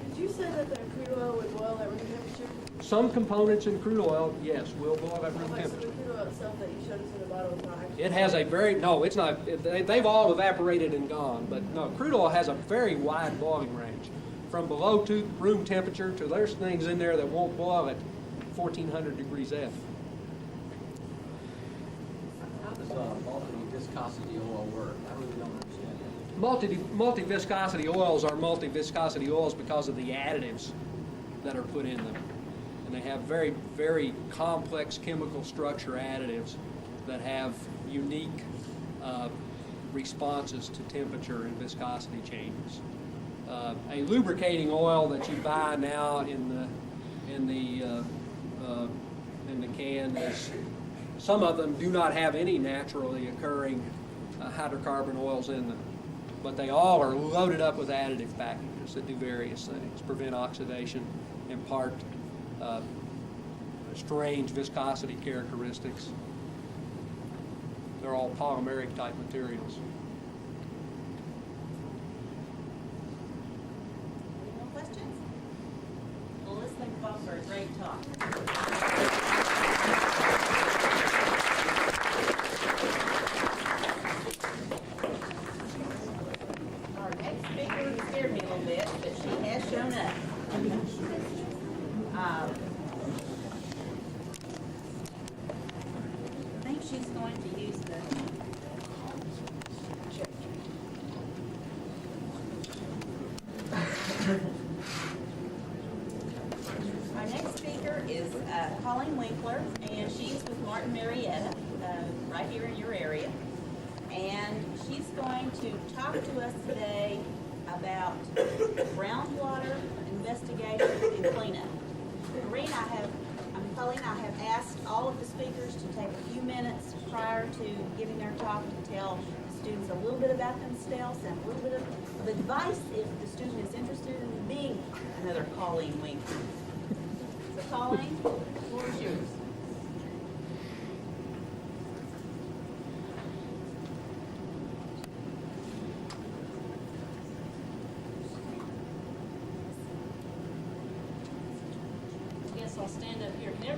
S5: Did you say that the crude oil would boil at room temperature?
S6: Some components in crude oil, yes, will boil at room
S5: Like, so the
S6: temperature.
S5: crude oil itself that you showed us in the bottle is not actually...
S6: It has a very, no, it's not, they've all evaporated and gone, but no, crude oil has a very wide boiling range. From below to room temperature to there's things in there that won't boil at 1400 degrees F.
S4: How does multi-viscosity oil work? I really don't understand that.
S6: Multi-viscosity oils are multi-viscosity oils because of the additives that are put in them. And they have very, very complex chemical structure additives that have unique responses to temperature and viscosity changes. A lubricating oil that you buy now in the can is, some of them do not have any naturally occurring hydrocarbon oils in them, but they all are loaded up with additive packages that do various things, prevent oxidation, impart strange viscosity characteristics. They're all polymeric type materials.
S1: Any more questions? Well, let's thank Bob for a great talk. Our next speaker scared me a little bit, but she has shown up. I think she's going to use the Our next speaker is Colleen Winkler, and she's with Martin Marietta, right here in your area. And she's going to talk to us today about groundwater investigation and cleanup. Colleen, I have asked all of the speakers to take a few minutes prior to giving their talk to tell the students a little bit about themselves and a little bit of advice if the student is interested in being another Colleen Winkler. So Colleen, the floor is yours.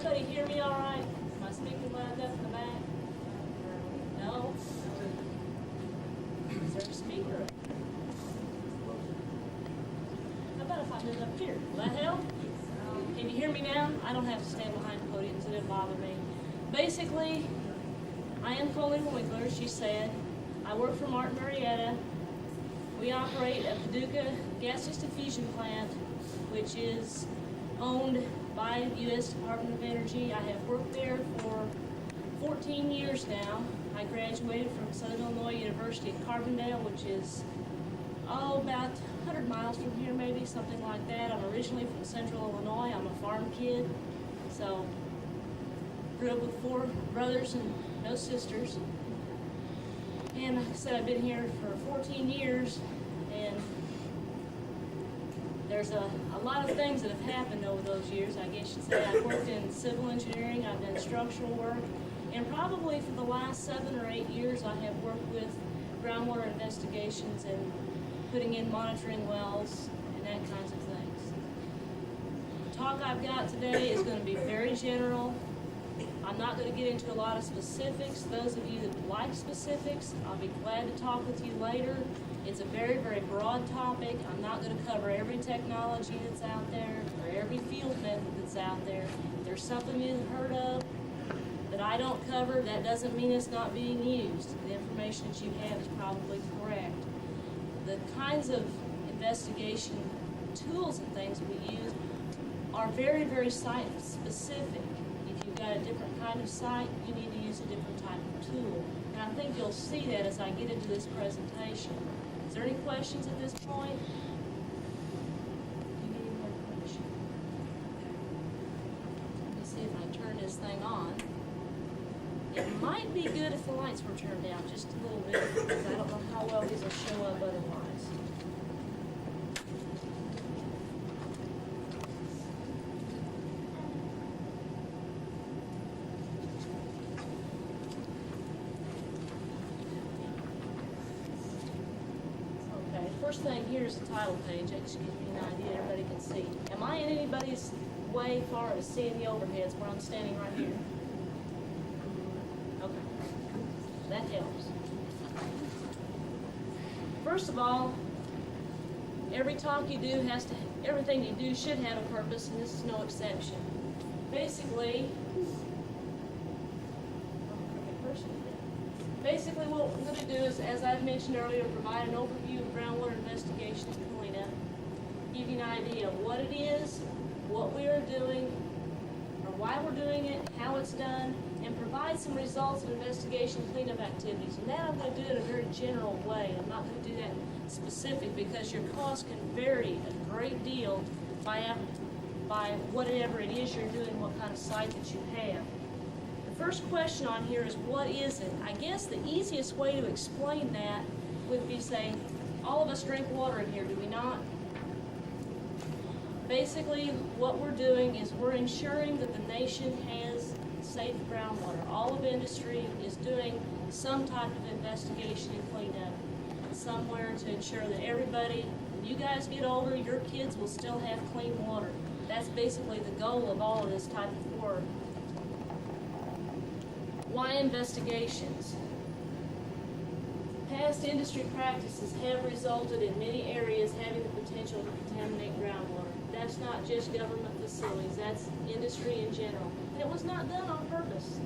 S7: everybody hear me all right? Am I speaking loud enough in the back? No? Is there a speaker? How about if I move up here? Will that help? Can you hear me now? I don't have to stand behind the podium, so it didn't bother me. Basically, I am Colleen Winkler, she said. I work for Martin Marietta. We operate a Paducah gaseous diffusion plant, which is owned by U.S. Department of Energy. I have worked there for 14 years now. I graduated from Southern Illinois University at Carbondale, which is, about 100 miles from here maybe, something like that. I'm originally from Central Illinois. I'm a farm kid. So, grew up with 4 brothers and no sisters. And like I said, I've been here for 14 years, and there's a lot of things that have happened over those years. I guess you'd say I've worked in civil engineering, I've done structural work, and probably for the last 7 or 8 years I have worked with groundwater investigations and putting in monitoring wells and that kinds of things. The talk I've got today is going to be very general. I'm not going to get into a lot of specifics. Those of you that would like specifics, I'll be glad to talk with you later. It's a very, very broad topic. I'm not going to cover every technology that's out there or every field method that's out there. If there's something you've heard of that I don't cover, that doesn't mean it's not being used. The information that you have is probably correct. The kinds of investigation tools and things that we use are very, very site-specific. If you've got a different kind of site, you need to use a different type of tool. And I think you'll see that as I get into this presentation. Is there any questions at this point? Do you need any more information? Let me see if I turn this thing on. It might be good if the lights were turned down just a little bit, because I don't know how well these will show up otherwise. Okay, first thing here is the title page. That just gives me an idea everybody can see. Am I in anybody's way far as seeing the overheads where I'm standing right here? Okay, that helps. First of all, every talk you do everything you do should have a purpose, and this is no exception. Basically, what we're going to do is, as I've mentioned earlier, provide an overview of groundwater investigation and cleanup, give you an idea of what it is, what we are doing, or why we're doing it, how it's done, and provide some results of investigation and cleanup activities. And that I'm going to do in a very general way. I'm not going to do that specific because your costs can vary a great deal by whatever it is you're doing, what kind of site that you have. The first question on here is, what is it? I guess the easiest way to explain that would be saying, all of us drink water in here, do we not? Basically, what we're doing is we're ensuring that the nation has safe groundwater. All of industry is doing some type of investigation and cleanup somewhere to ensure that everybody, when you guys get older, your kids will still have clean water. That's basically the goal of all of this type of work. Why investigations? Past industry practices have resulted in many areas having the potential to contaminate groundwater. That's not just government facilities, that's industry in general. And it was not done on purpose.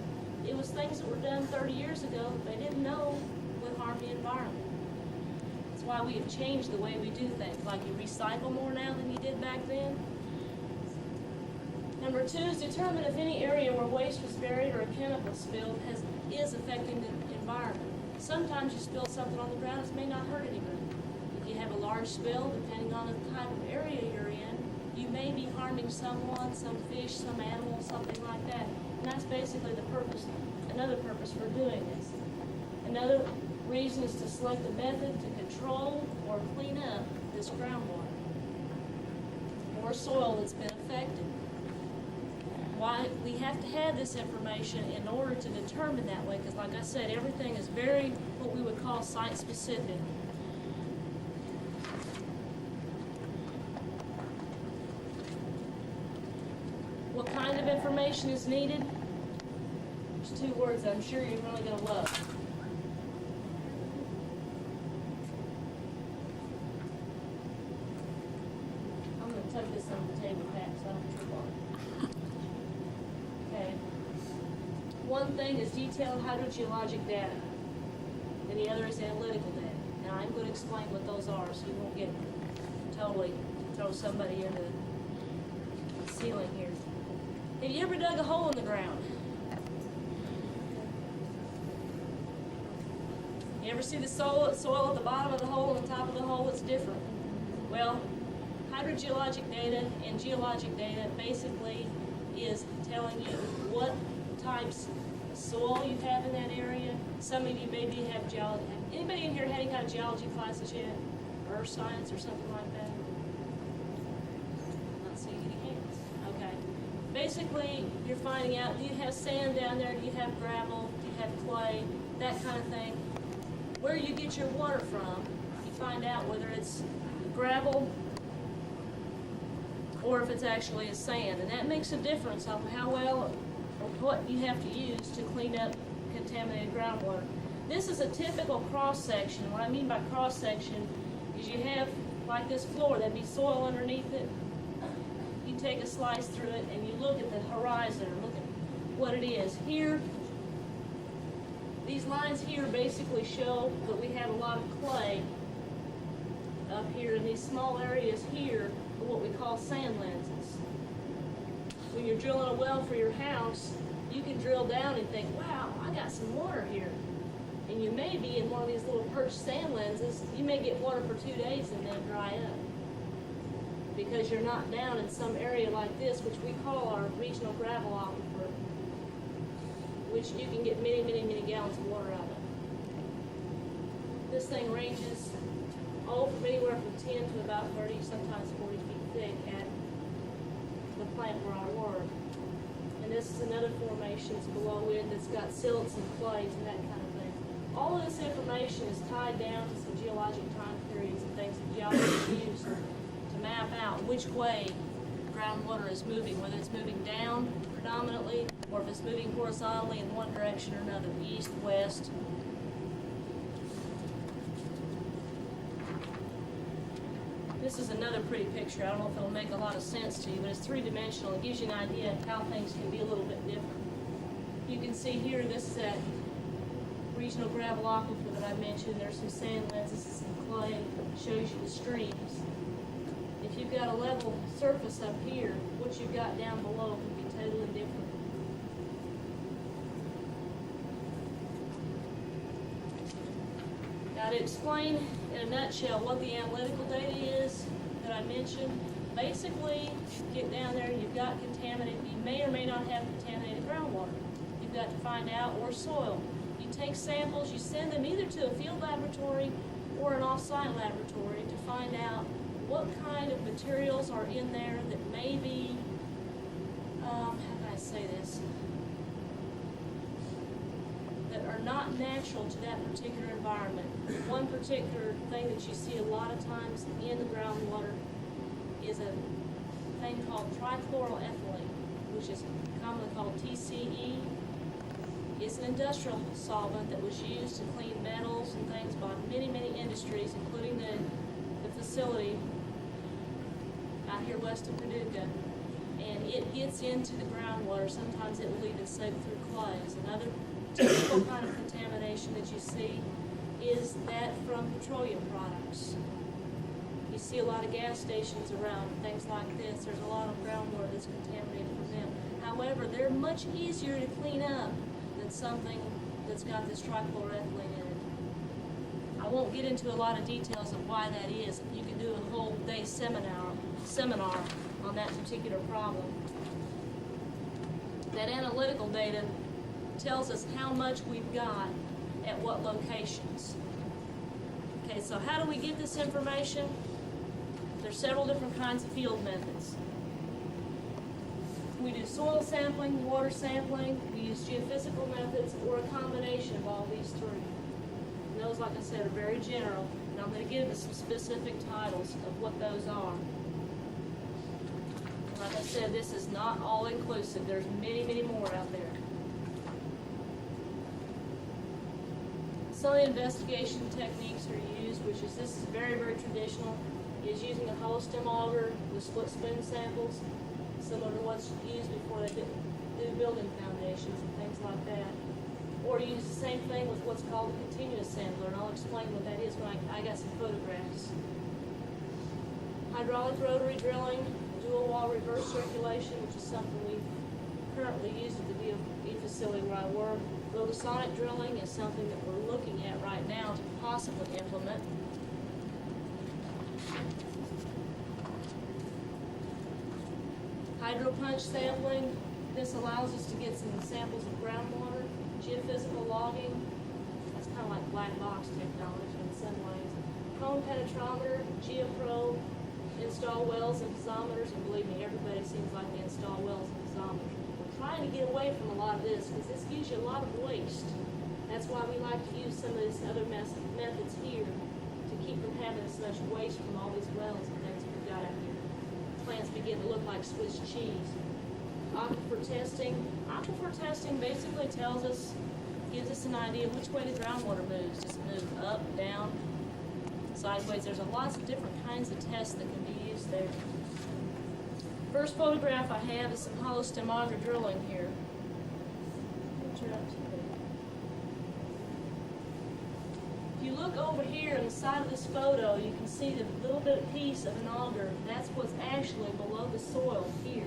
S7: It was things that were done 30 years ago that they didn't know would harm the environment. That's why we have changed the way we do things. Like you recycle more now than you did back then. Number 2 is determine if any area where waste was buried or a chemical spilled is affecting the environment. Sometimes you spill something on the ground, it may not hurt anybody. If you have a large spill, depending on the type of area you're in, you may be harming someone, some fish, some animal, something like that. And that's basically the purpose, another purpose for doing this. Another reason is to select a method to control or clean up this groundwater or soil that's been affected. Why we have to have this information in order to determine that way, because like I said, everything is very, what we would call site-specific. What kind of information information is needed, there's two words I'm sure you're really going to love. I'm going to tuck this on the table, Pat, so I don't trip on it. Okay. One thing is detailed hydrogeologic data, and the other is analytical data. Now, I'm going to explain what those are so you won't get totally throw somebody into the ceiling here. Have you ever dug a hole in the ground? You ever see the soil at the bottom of the hole and the top of the hole? It's different. Well, hydrogeologic data and geologic data basically is telling you what types of soil you have in that area. Some of you maybe have geology. Anybody in here had any kind of geology classes yet? Earth science or something like that? I'm not seeing any hands. Okay. Basically, you're finding out, do you have sand down there? Do you have gravel? Do you have clay? That kind of thing. Where you get your water from, you find out whether it's gravel or if it's actually a sand. And that makes a difference on how well or what you have to use to clean up contaminated groundwater. This is a typical cross-section. What I mean by cross-section is you have, like this floor, that'd be soil underneath it. You take a slice through it and you look at the horizon or look at what it is. Here, these lines here basically show that we have a lot of clay up here, and these small areas here are what we call sand lenses. When you're drilling a well for your house, you can drill down and think, wow, I got some water here. And you may be in one of these little perched sand lenses, you may get water for 2 days and then dry up. Because you're not down in some area like this, which we call our regional gravel aquifer, which you can get many, many, many gallons of water out of. This thing ranges from anywhere from 10 to about 30, sometimes 40 feet thick at the plant where I work. And this is another formation that's below it that's got silts and clays and that kind of thing. All of this information is tied down to some geologic time periods and things that geologists use to map out which way groundwater is moving, whether it's moving down predominantly or if it's moving horizontally in one direction or another, east, west. This is another pretty picture. I don't know if it'll make a lot of sense to you, but it's three-dimensional. It gives you an idea of how things can be a little bit different. You can see here, this is that regional gravel aquifer that I mentioned. There's some sand lenses and some clay. It shows you the streams. If you've got a level surface up here, what you've got down below can be totally different. Now, to explain in a nutshell what the analytical data is that I mentioned, basically, you get down there and you've got contaminated, you may or may not have contaminated groundwater. You've got to find out, or soil. You take samples, you send them either to a field laboratory or an off-site laboratory to find out what kind of materials are in there that may be, how can I say this, that are not natural to that particular environment. One particular thing that you see a lot of times in the groundwater is a thing called trichloroethylene, which is commonly called TCE. It's an industrial solvent that was used to clean metals and things by many, many industries, including the facility out here west of Paducah. And it gets into the groundwater. Sometimes it will even soak through clays. Another typical kind of contamination that you see is that from petroleum products. You see a lot of gas stations around, things like this. There's a lot of groundwater that's contaminated from them. However, they're much easier to clean up than something that's got this trichloroethylene in it. I won't get into a lot of details of why that is. You can do a whole day seminar on that particular problem. That analytical data tells us how much we've got at what locations. Okay, so how do we get this information? There's several different kinds of field methods. We do soil sampling, water sampling, we use geophysical methods, or a combination of all these three. And those, like I said, are very general, and I'm going to give you some specific titles of what those are. Like I said, this is not all inclusive. There's many, many more out there. Some of the investigation techniques are used, which is, this is very, very traditional, is using a hollow stem auger with split spoon samples, similar to what's used before they do building foundations and things like that. Or use the same thing with what's called a continuous sampler, and I'll explain what that is when I got some photographs. Hydraulic rotary drilling, dual wall reverse circulation, which is something we currently use at the DOE facility where I work. Rotosonic drilling is something that we're looking at right now to possibly implement. Hydropunch sampling, this allows us to get some samples of groundwater. Geophysical logging, that's kind of like black box technology in some ways. Cone penetrometer, geoprobe, install wells and piezometers, and believe me, everybody seems like they install wells and piezometers. We're trying to get away from a lot of this because this gives you a lot of waste. That's why we like to use some of these other methods here to keep from having as much waste from all these wells and things we've got out here. Plants begin to look like Swiss cheese. Aquifer testing. Aquifer testing basically gives us an idea of which way the groundwater moves. Does it move up, down, sideways? There's lots of different kinds of tests that can be used there. First photograph I have is some hollow stem auger drilling here. If you look over here on the side of this photo, you can see the little bit of piece of an auger. That's what's actually below the soil here.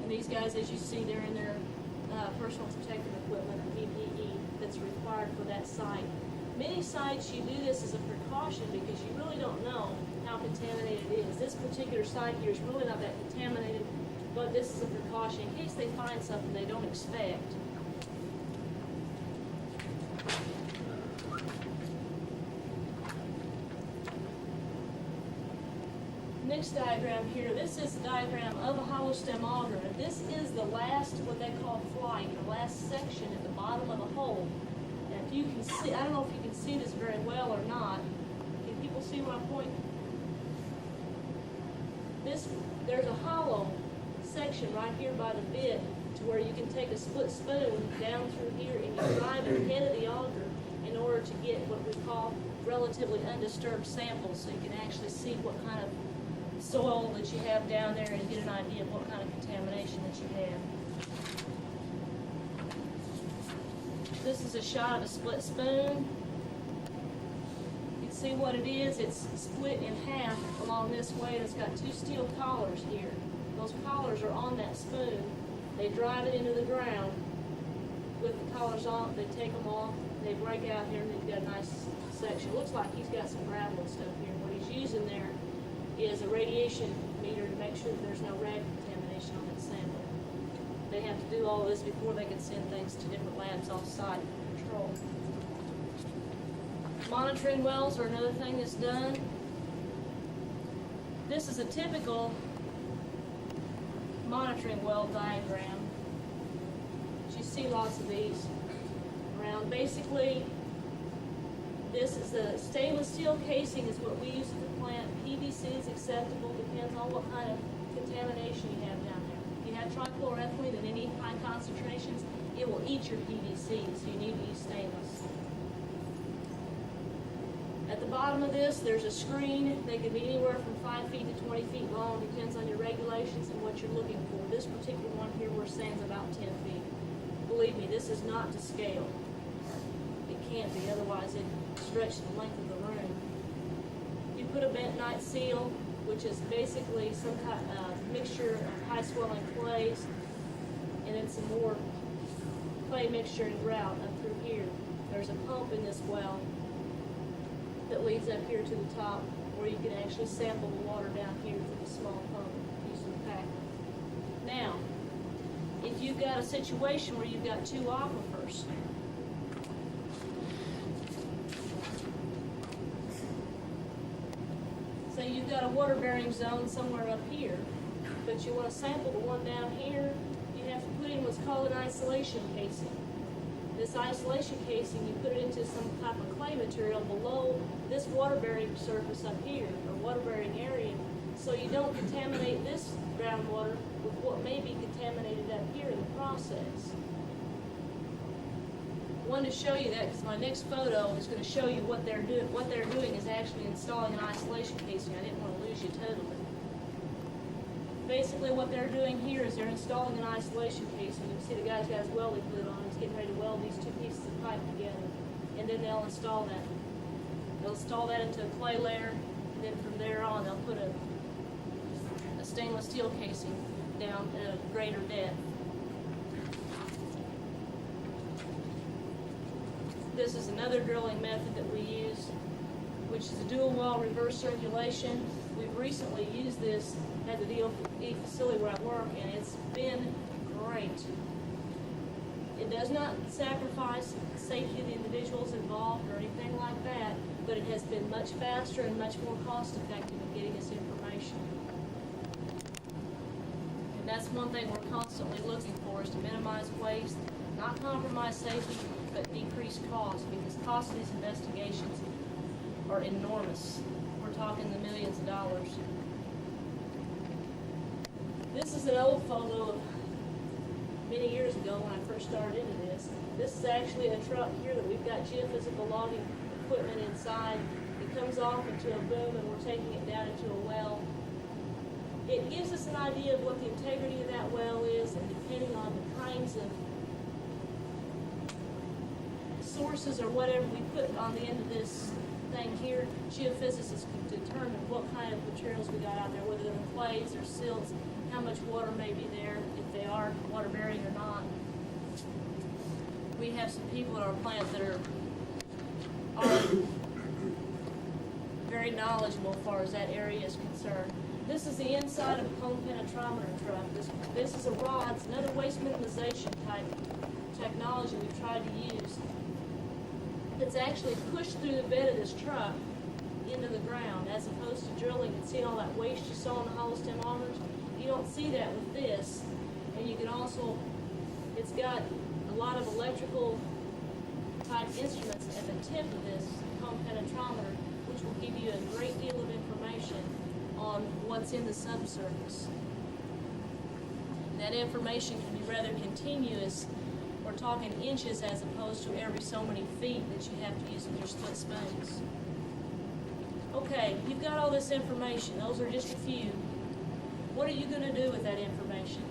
S7: And these guys, as you see, they're in their personal protective equipment, or PPE, that's required for that site. Many sites you do this as a precaution because you really don't know how contaminated it is. This particular site here is really not that contaminated, but this is a precaution in case they find something they don't expect. Next diagram here, this is a diagram of a hollow stem auger. And this is the last, what they call flight, the last section at the bottom of the hole. And if you can see, I don't know if you can see this very well or not. Can people see where I'm pointing? There's a hollow section right here by the bit to where you can take a split spoon down through here and you drive the head of the auger in order to get what we call relatively undisturbed samples, so you can actually see what kind of soil that you have down there and get an idea of what kind of contamination that you have. This is a shot of a split spoon. You can see what it is. It's split in half along this way, and it's got two steel collars here. Those collars are on that spoon. They drive it into the ground with the collars on. They take them off. They break out here, and they've got a nice section. Looks like he's got some gravel and stuff here. What he's using there is a radiation meter to make sure that there's no rad contamination on that sample. They have to do all this before they can send things to different labs off-site for control. Monitoring wells are another thing that's done. This is a typical monitoring well diagram. You see lots of these around. Basically, this is the stainless steel casing is what we use at the plant. PVC is acceptable, depends on what kind of contamination you have down there. If you have trichloroethylene in any high concentrations, it will eat your PVC, so you need to use stainless. At the bottom of this, there's a screen. They can be anywhere from 5 feet to 20 feet long, depends on your regulations and what you're looking for. This particular one here we're saying is about 10 feet. Believe me, this is not to scale. It can't be, otherwise it'd stretch the length of the room. You put a bentonite seal, which is basically some kind of mixture of high swelling clays, and then some more clay mixture and grout up through here. There's a pump in this well that leads up here to the top, where you can actually sample the water down here through the small pump using the packer. Now, if you've got a situation where you've got two aquifers, say you've got a water-bearing zone somewhere up here, but you want to sample the one down here, you have to put in what's called an isolation casing. This isolation casing, you put it into some type of clay material below this water-bearing surface up here, or water-bearing area, so you don't contaminate this groundwater with what may be contaminated up here in the process. Wanted to show you that because my next photo is going to show you what they're doing. What they're doing is actually installing an isolation casing. I didn't want to lose you totally. Basically what they're doing here is they're installing an isolation casing. You can see the guy's got his welding hood on. He's getting ready to weld these two pieces of pipe together. And then they'll install that. They'll install that into a clay layer, and then from there on they'll put a stainless steel casing down at a greater depth. This is another drilling method that we use, which is a dual wall reverse circulation. We've recently used this at the DOE facility where I work, and it's been great. It does not sacrifice the safety of the individuals involved or anything like that, but it has been much faster and much more cost effective in getting us information. And that's one thing we're constantly looking for, is to minimize waste, not compromise safety, but decrease cost, because cost of these investigations are enormous. We're talking the millions of dollars. This is an old photo of many years ago when I first started into this. This is actually a truck here that we've got geophysical logging equipment inside. It comes off into a boom and we're taking it down into a well. It gives us an idea of what the integrity of that well is, and depending on the kinds of sources or whatever we put on the end of this thing here, geophysicists can determine what kind of materials we got out there, whether they're clays or silts, how much water may be there, if they are water bearing or not. We have some people at our plant that are very knowledgeable as far as that area is concerned. This is the inside of a cone penetrometer truck. This is a rod. It's another waste minimization type technology we've tried to use. It's actually pushed through the bed of this truck into the ground, as opposed to drilling and seeing all that waste you saw in the hollow stem augers. You don't see that with this. And you can also, it's got a lot of electrical type instruments at the tip of this cone penetrometer, which will give you a great deal of information on what's in the subsurface. And that information can be rather continuous. We're talking inches as opposed to every so many feet that you have to use with your split spoons. Okay, you've got all this information. Those are just a few. What are you going to do with that information?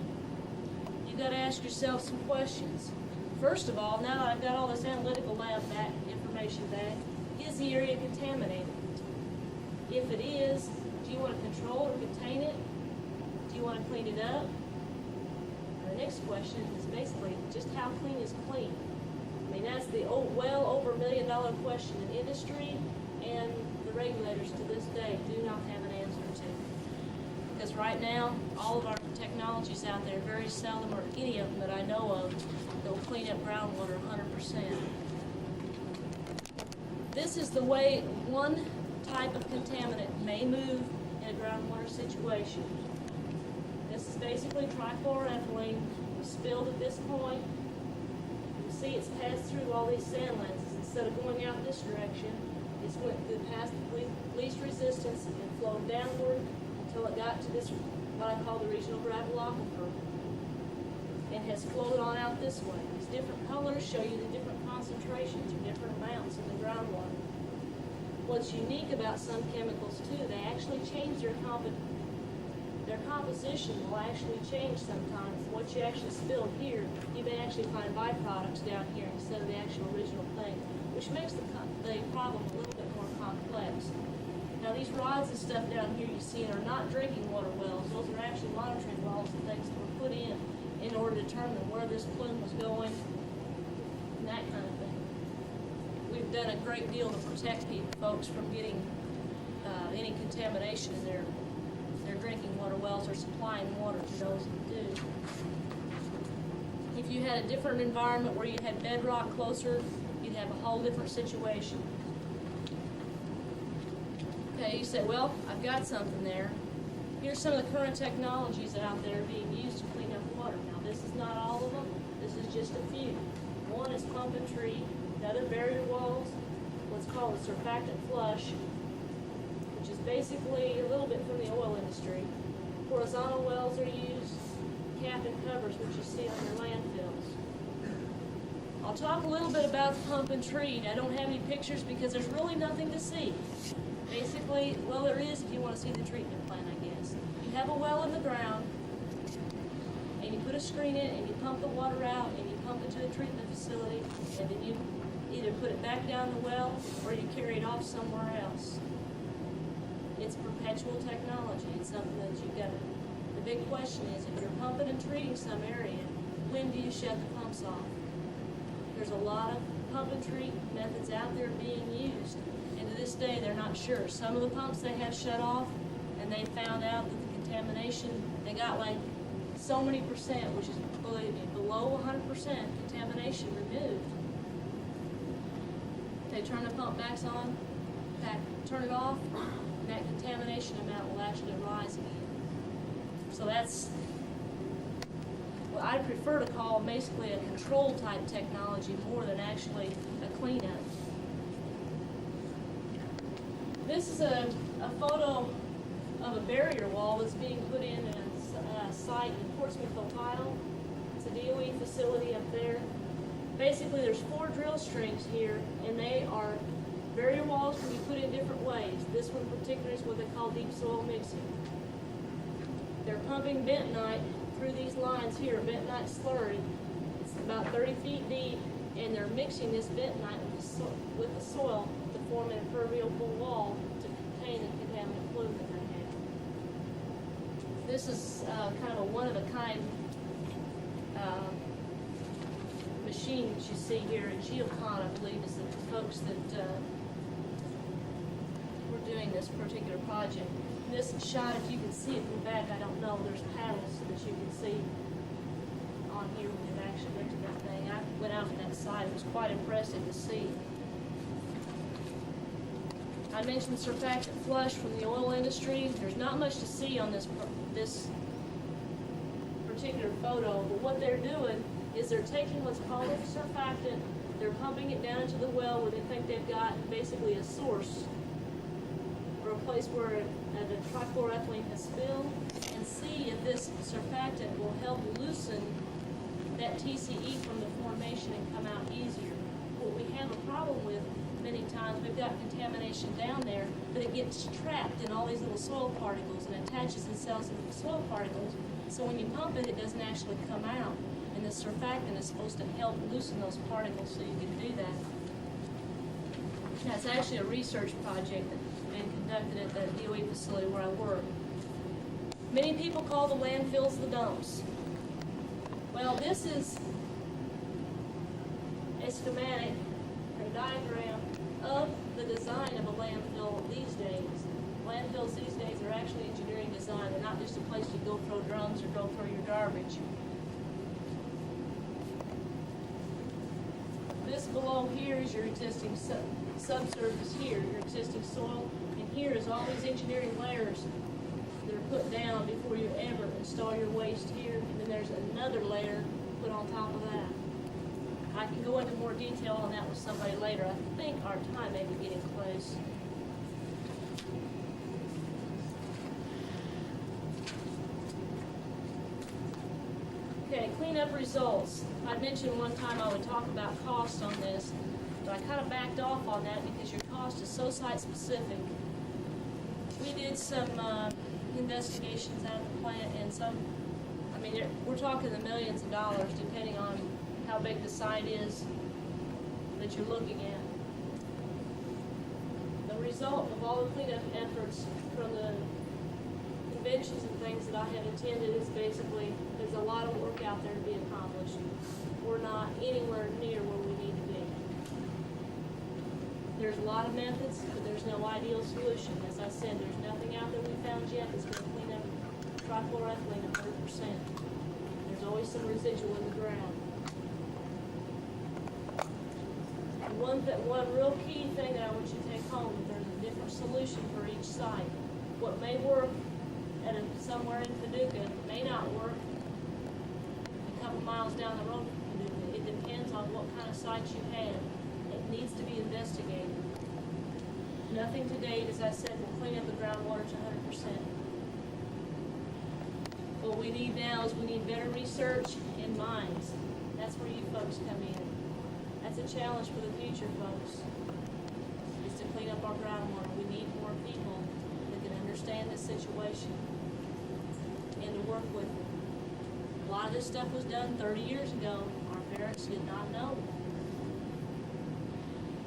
S7: You've got to ask yourself some questions. First of all, now that I've got all this analytical lab information back, is the area contaminated? If it is, do you want to control or contain it? Do you want to clean it up? The next question is basically just how clean is clean? I mean, that's the well over $1 million question in industry, and the regulators to this day do not have an answer to. Because right now, all of our technologies out there, very seldom or any of them that I know of, that will clean up groundwater 100%. This is the way one type of contaminant may move in a groundwater situation. This is basically trichloroethylene spilled at this point. You see it's passed through all these sand lenses. Instead of going out this direction, it's went through past the least resistance and flowed downward until it got to this, what I call the regional gravel aquifer, and has flowed on out this way. These different colors show you the different concentrations or different amounts in the groundwater. What's unique about some chemicals too, they actually change their composition will actually change sometimes. What you actually spilled here, you may actually find byproducts down here instead of the actual original thing, which makes the problem a little bit more complex. Now these rods and stuff down here you see are not drinking water wells. Those are actually monitoring wells and things that were put in order to determine where this plume was going and that kind of thing. We've done a great deal to protect folks from getting any contamination in their drinking water wells or supplying water to those that do. If you had a different environment where you had bedrock closer, you'd have a whole different situation. Okay, you say, well, I've got something there. Here's some of the current technologies out there being used to clean up water. Now, this is not all of them. This is just a few. One is pump and treat. Another barrier walls, what's called a surfactant flush, which which is basically a little bit from the oil industry. Horizontal wells are used, cap and covers, which you see on your landfills. I'll talk a little bit about the pump and treat. I don't have any pictures because there's really nothing to see. Basically, well, there is if you want to see the treatment plant, I guess. You have a well in the ground, and you put a screen in it, and you pump the water out, and you pump it to a treatment facility, and then you either put it back down the well, or you carry it off somewhere else. It's perpetual technology. It's something that you've got to. The big question is, if you're pumping and treating some area, when do you shut the pumps off? There's a lot of pump and treat methods out there being used, and to this day they're not sure. Some of the pumps they have shut off, and they found out that the contamination, they got like so many percent, which is below 100% contamination removed. They turn the pump back on, turn it off, and that contamination amount will actually rise again. So that's what I prefer to call basically a control type technology more than actually a cleanup. This is a photo of a barrier wall that's being put in a site in Portsmouth, Ohio. It's a DOE facility up there. Basically, there's 4 drill strings here, and they are barrier walls can be put in different ways. This one in particular is what they call deep soil mixing. They're pumping bentonite through these lines here, bentonite slurry. It's about 30 feet deep, and they're mixing this bentonite with the soil to form an impermeable wall to contain the contaminant fluid that they have. This is kind of a one-of-a-kind machine that you see here at Geocon, I believe, is the folks that were doing this particular project. And this shot, if you can see it from the back, I don't know, there's paddles that you can see on here when you actually looked at that thing. I went out to that site, it was quite impressive to see. I mentioned surfactant flush from the oil industry. There's not much to see on this particular photo, but what they're doing is they're taking what's called a surfactant, they're pumping it down into the well where they think they've got basically a source or a place where the trichloroethylene has spilled, and see if this surfactant will help loosen that TCE from the formation and come out easier. What we have a problem with many times, we've got contamination down there, but it gets trapped in all these little soil particles and attaches itself to the soil particles. So when you pump it, it doesn't actually come out. And the surfactant is supposed to help loosen those particles so you can do that. Now, it's actually a research project that's been conducted at the DOE facility where I work. Many people call the landfills the dumps. Well, this is a schematic or a diagram of the design of a landfill these days. Landfills these days are actually engineering design. They're not just a place you go throw drums or go throw your garbage. This below here is your existing subsurface here, your existing soil, and here is all these engineering layers that are put down before you ever install your waste here, and then there's another layer put on top of that. I can go into more detail on that with somebody later. I think our time may be getting close. Okay, cleanup results. I mentioned one time I would talk about cost on this, but I kind of backed off on that because your cost is so site-specific. We did some investigations out of the plant, and we're talking the millions of dollars depending on how big the site is that you're looking at. The result of all the cleanup efforts from the conventions and things that I have attended is basically there's a lot of work out there to be accomplished. We're not anywhere near where we need to be. There's a lot of methods, but there's no ideal solution. As I said, there's nothing out there we found yet that's going to clean up trichloroethylene 100%. There's always some residual in the ground. One real key thing that I want you to take home is there's a different solution for each site. What may work somewhere in Paducah may not work a couple miles down the road from Paducah. It depends on what kind of site you have. It needs to be investigated. Nothing to date, as I said, will clean up the groundwater to 100%. What we need now is we need better research and minds. That's where you folks come in. That's a challenge for the future, folks, is to clean up our groundwater. We need more people that can understand this situation and to work with it. A lot of this stuff was done 30 years ago. Our parents did not know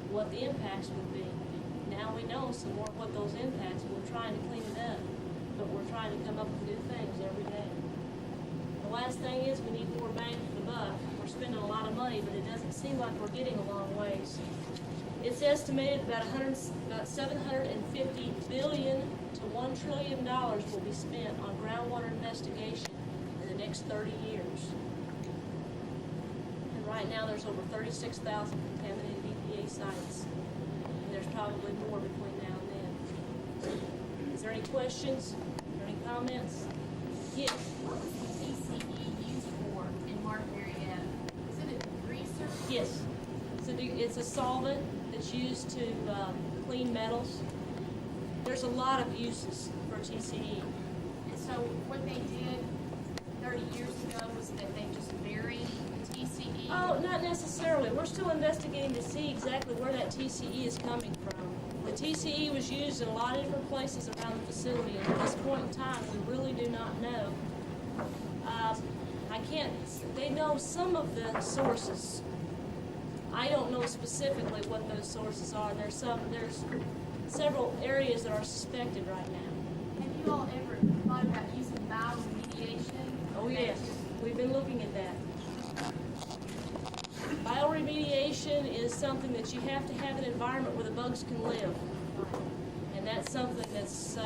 S7: what the impacts would be. Now we know some more of what those impacts, we're trying to clean it up, but we're trying to come up with new things every day. The last thing is we need more bang for the buck. We're spending a lot of money, but it doesn't seem like we're getting a long ways. It's estimated about $750 billion to $1 trillion will be spent on groundwater investigation in the next 30 years. And right now there's over 36,000 contaminated EPA sites. And there's probably more between now and then. Is there any questions or any comments? Yes.
S8: What was the TCE used for in Martin, Marietta? Is it a research?
S7: Yes. It's a solvent that's used to clean metals. There's a lot of uses for TCE.
S8: And so what they did 30 years ago was that they just buried the TCE?
S7: Oh, not necessarily. We're still investigating to see exactly where that TCE is coming from. The TCE was used in a lot of different places around the facility, and at this point in time, we really do not know. They know some of the sources. I don't know specifically what those sources are. There's several areas that are suspected right now.
S8: Have you all ever thought about using bioremediation?
S7: Oh yes, we've been looking at that. Bioremediation is something that you have to have an environment where the bugs can live. And that's something that's